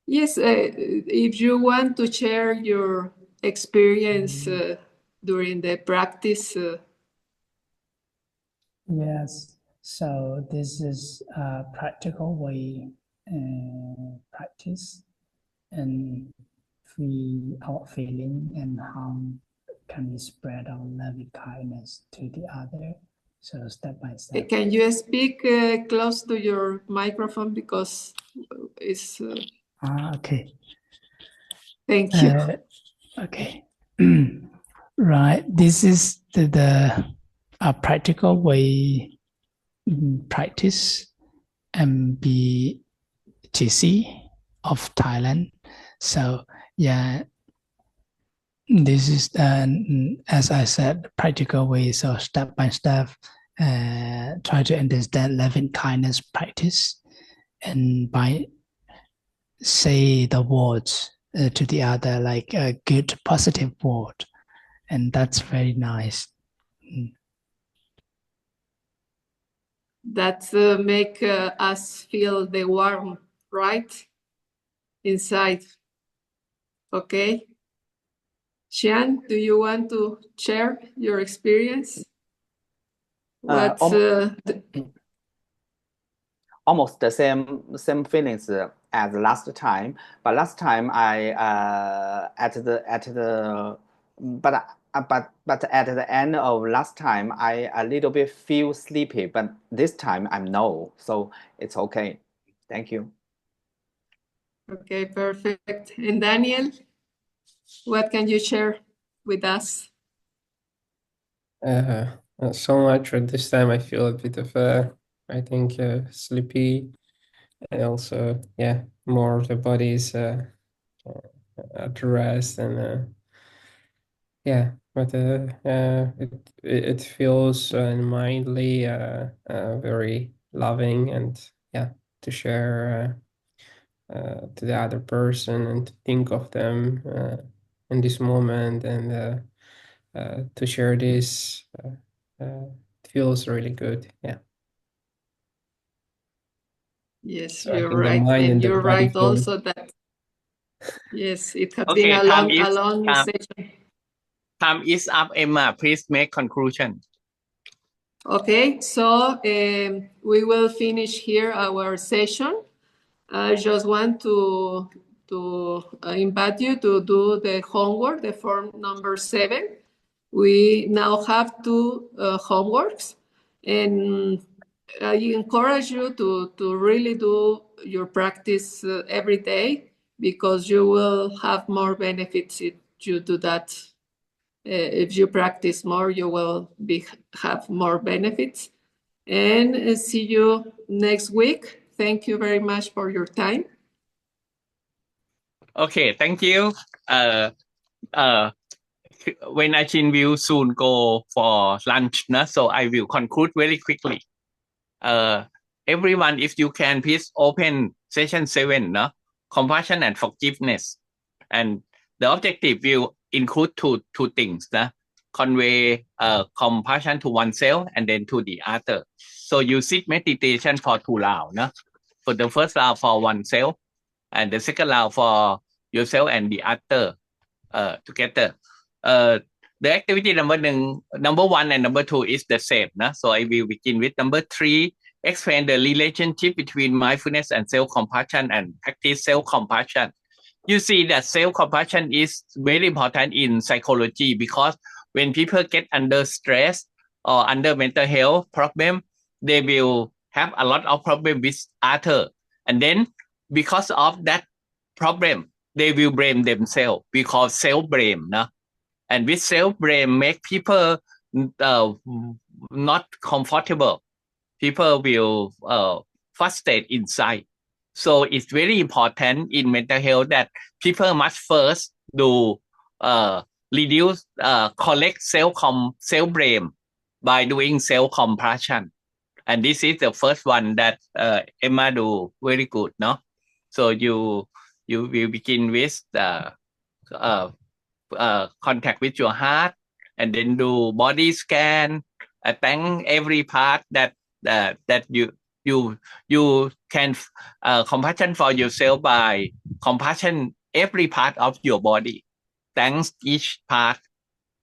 Speaker 1: Yes, if you want to share your experience during the practice.
Speaker 8: Yes, so this is a practical way practice and free our feeling and how can we spread our loving kindness to the other. So step by step.
Speaker 1: Can you speak close to your microphone because it's...
Speaker 8: Okay.
Speaker 1: Thank you.
Speaker 8: Okay. Right. This is the practical way practice MBTC of Thailand. So yeah, this is as I said, practical way. So step by step, try to understand loving kindness practice, and by say the words to the other like a good positive word, and that's very nice.
Speaker 1: That make us feel the warmth, right? Inside. Okay. Xian, do you want to share your experience? What's
Speaker 3: almost the same feelings as last time, but last time I at the but at the end of last time I a little bit feel sleepy, but this time I'm no, so it's okay. Thank you.
Speaker 1: Okay, perfect. And Daniel, what can you share with us?
Speaker 6: Not so much, but this time I feel a bit of I think sleepy, and also more of the body is at rest, and but it feels mildly very loving, and to share to the other person and to think of them in this moment, and to share this it feels really good.
Speaker 1: Yes,
Speaker 6: So I
Speaker 1: you're
Speaker 6: think the
Speaker 1: right.
Speaker 6: mind
Speaker 1: And
Speaker 6: and the
Speaker 1: you're
Speaker 6: body
Speaker 1: right
Speaker 6: feel.
Speaker 1: also that, yes, it has
Speaker 2: Okay,
Speaker 1: been a long session.
Speaker 2: Time is up, Emma. Please make conclusion.
Speaker 1: Okay, so we will finish here our session. I just want to invite you to do the homework, the form number 7. We now have 2 homeworks, and I encourage you to really do your practice every day, because you will have more benefits if you do that. If you practice more, you will have more benefits. And see you next week. Thank you very much for your time.
Speaker 2: Okay, thank you. When Achin will soon go for lunch, so I will conclude very quickly. Everyone, if you can, please open session 7, compassion and forgiveness. And the objective will include two things, convey compassion to oneself and then to the other. So you sit meditation for 2 rounds, for the first round for oneself, and the second round for yourself and the other together. The activity number 1 and number 2 is the same. So I will begin with number 3. Explain the relationship between mindfulness and self-compassion and practice self-compassion. You see that self-compassion is very important in psychology, because when people get under stress or under mental health problem, they will have a lot of problem with others. And then because of that problem, they will blame themselves. We call self-blame. And with self-blame make people not comfortable. People will frustrate inside. So it's very important in mental health that people must first do reduce, correct self-blame by doing self-compassion. And this is the first one that Emma do very good, no? So you will begin with contact with your heart, and then do body scan, thank every part that you can compassion for yourself by compassion every part of your body. Thanks each part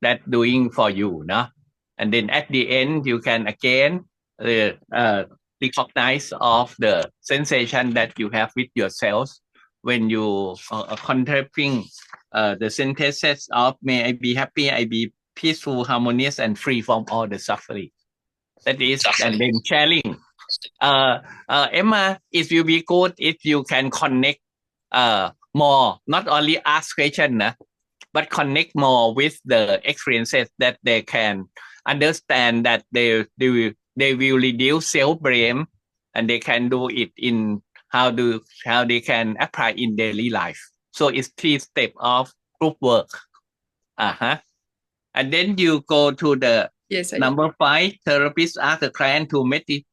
Speaker 2: that doing for you, and then at the end you can again recognize of the sensation that you have with yourself when you contemplating the sentences of may I be happy, I be peaceful, harmonious, and free from all the suffering. That is, and then sharing. Emma, it will be good if you can connect more, not only ask question, but connect more with the experiences that they can understand that they will reduce self-blame, and they can do it in how they can apply in daily life. So it's 3 steps of group work. And then you go to the number 5. Therapist ask the client to meditate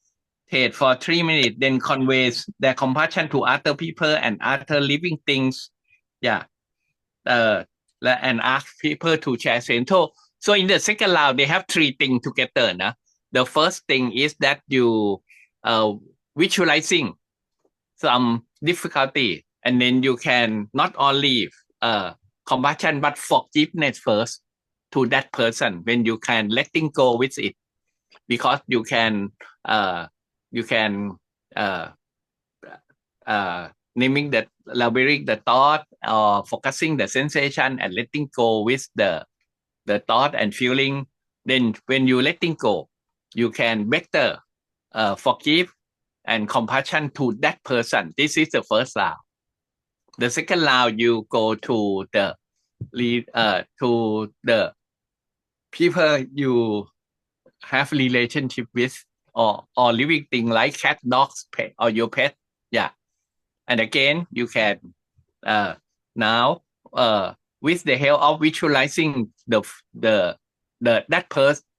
Speaker 2: for 3 minutes, then conveys their compassion to other people and other living things. And ask people to share same. So in the second round, they have 3 things together. The first thing is that you visualizing some difficulty, and then you can not only compassion but forgiveness first to that person when you can letting go with it, because you can naming that, labeling the thought, or focusing the sensation and letting go with the thought and feeling. Then when you letting go, you can better forgive and compassion to that person. This is the first round. The second round, you go to the people you have relationship with, or living thing like cat, dogs, pet, or your pet. And again, you can now with the help of visualizing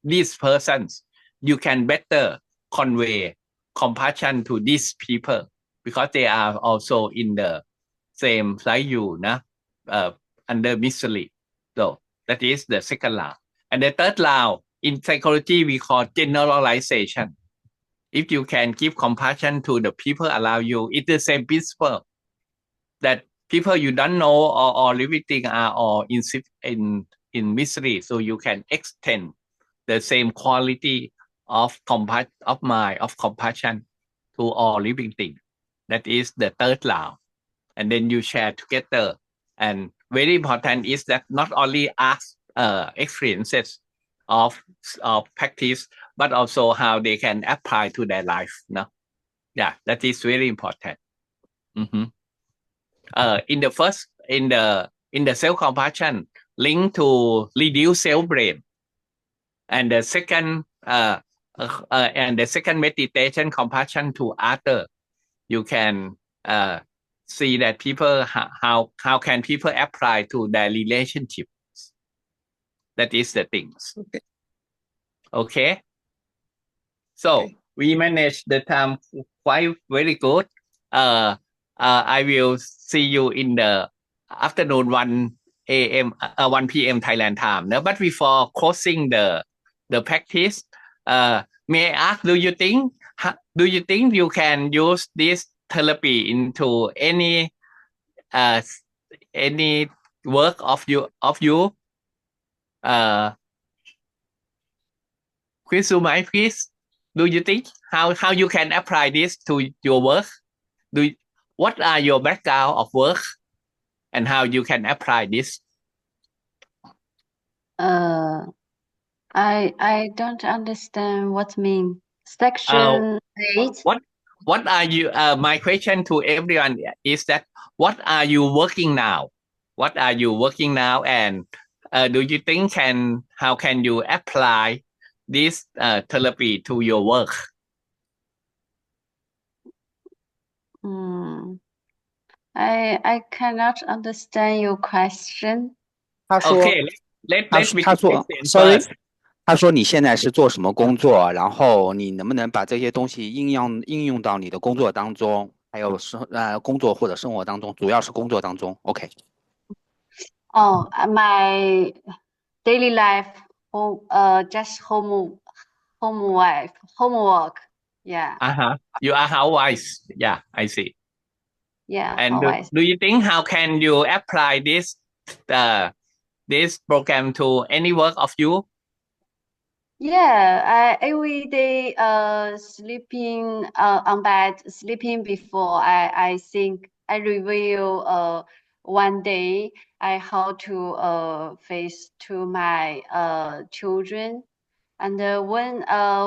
Speaker 2: these persons, you can better convey compassion to these people, because they are also in the same like you, under misery. So that is the second round. And the third round, in psychology, we call generalization. If you can give compassion to the people around you, it's the same principle that people you don't know or living things are all in misery. So you can extend the same quality of mind, of compassion to all living things. That is the third round. And then you share together. And very important is that not only ask experiences of practice, but also how they can apply to their life. That is very important. In the first, in the self-compassion, linked to reduce self-blame, and the second meditation, compassion to other, you can see that people how can people apply to their relationships. That is the things. Okay. So we manage the time quite very good. I will see you in the afternoon 1 p.m. Thailand time. But before closing the practice, may I ask, do you think you can use this therapy into any work of you? Kusumai, please. Do you think how you can apply this to your work? What are your background of work, and how you can apply this?
Speaker 7: I don't understand what mean. Section 8.
Speaker 2: What are you? My question to everyone is that what are you working now? What are you working now, and do you think how can you apply this therapy to your work?
Speaker 7: I cannot understand your question.
Speaker 3: 他说
Speaker 2: Okay, let me
Speaker 3: 他说
Speaker 2: explain，sorry， first.
Speaker 3: 他说你现在是做什么工作？然后你能不能把这些东西应用到你的工作当中，还有工作或者生活当中，主要是工作当中。OK。
Speaker 7: My daily life, just homework. Yeah.
Speaker 2: You are housewife. Yeah, I see.
Speaker 7: Yeah.
Speaker 2: And do you think how can you apply this program to any work of you?
Speaker 7: Yeah, every day sleeping on bed, sleeping before I think I review one day I how to face to my children, and when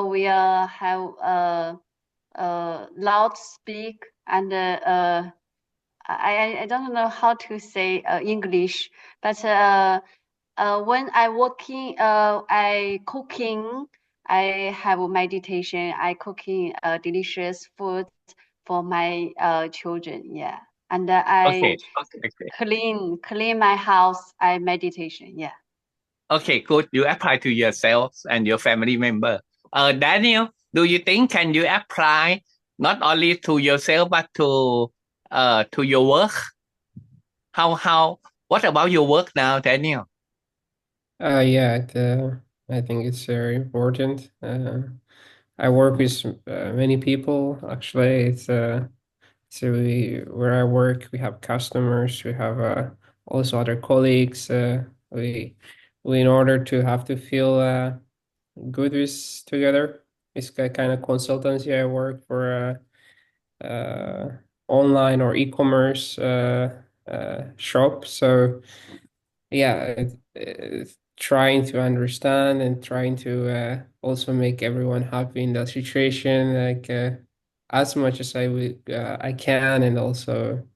Speaker 7: we have loud speak and I don't know how to say English, but when I working, I cooking, I have meditation, I cooking delicious food for my children, yeah, and I clean my house, I meditation, yeah.
Speaker 2: Okay, good. You apply to yourself and your family member. Daniel, do you think can you apply not only to yourself but to your work? What about your work now, Daniel?
Speaker 6: Yeah, I think it's very important. I work with many people. Actually, where I work, we have customers, we have also other colleagues. We in order to have to feel good with together. It's kind of consultancy. I work for online or e-commerce shop. So yeah, trying to understand and trying to also make everyone happy in that situation, like as much as I can, and also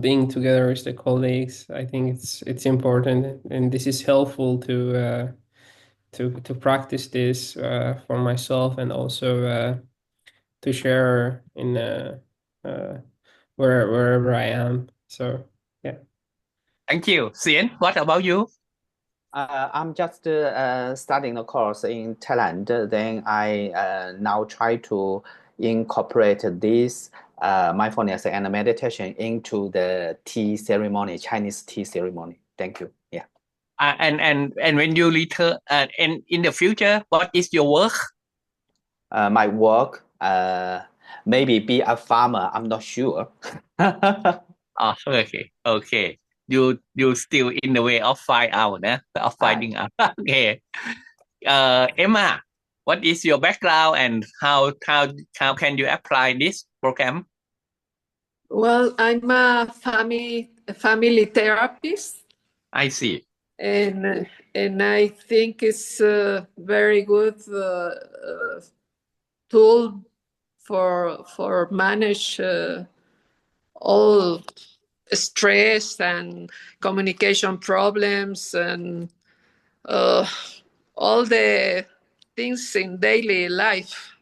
Speaker 6: being together with the colleagues. I think it's important, and this is helpful to practice this for myself, and also to share in wherever I am. So yeah.
Speaker 2: Thank you. Sien, what about you?
Speaker 3: I'm just studying the course in Thailand. Then I now try to incorporate this mindfulness and meditation into the tea ceremony, Chinese tea ceremony. Thank you. Yeah.
Speaker 2: And when you return, and in the future, what is your work?
Speaker 3: My work, maybe be a farmer. I'm not sure.
Speaker 2: Oh, okay. You still in the way of find out, of finding out. Okay. Emma, what is your background and how can you apply this program?
Speaker 1: Well, I'm a family therapist.
Speaker 2: I see.
Speaker 1: And I think it's a very good tool for manage all stress and communication problems and all the things in daily life.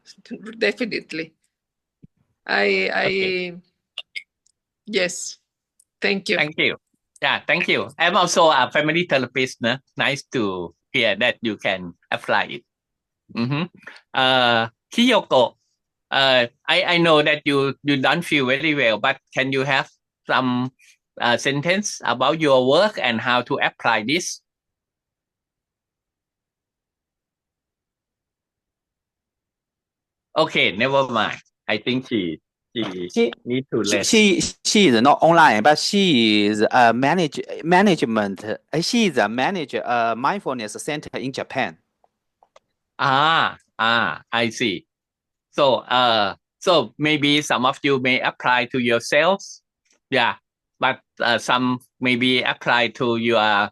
Speaker 1: Definitely. Yes. Thank you.
Speaker 2: Thank you. Yeah, thank you. I'm also a family therapist. Nice to hear that you can apply it. Kiyoko, I know that you don't feel very well, but can you have some sentence about your work and how to apply this? Okay, never mind. I think she need to rest.
Speaker 3: She is not online, but she is a management. She is a manager mindfulness center in Japan.
Speaker 2: I see. So maybe some of you may apply to yourselves, yeah, but some maybe apply to your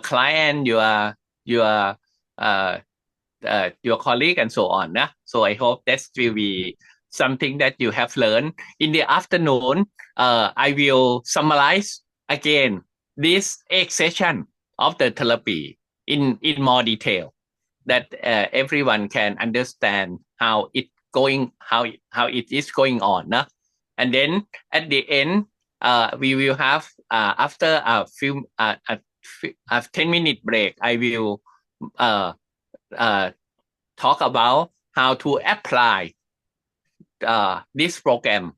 Speaker 2: client, your colleague, and so on. So I hope that will be something that you have learned. In the afternoon, I will summarize again this 8 session of the therapy in more detail, that everyone can understand how it is going on. And then at the end, we will have after a 10-minute break, I will talk about how to apply this program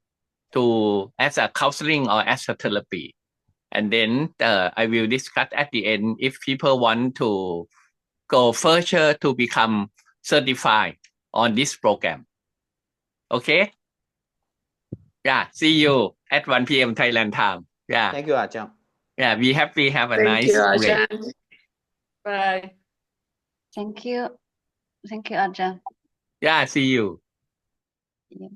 Speaker 2: as a counseling or as a therapy. And then I will discuss at the end if people want to go further to become certified on this program. Okay? Yeah, see you at 1 p.m. Thailand time. Yeah.
Speaker 3: Thank you, Ajahn.
Speaker 2: Yeah, be happy. Have a
Speaker 1: Thank
Speaker 2: nice
Speaker 1: you,
Speaker 2: break.
Speaker 1: Ajahn. Bye.
Speaker 7: Thank you. Thank you, Ajahn.
Speaker 2: Yeah, see you.
Speaker 7: Yeah.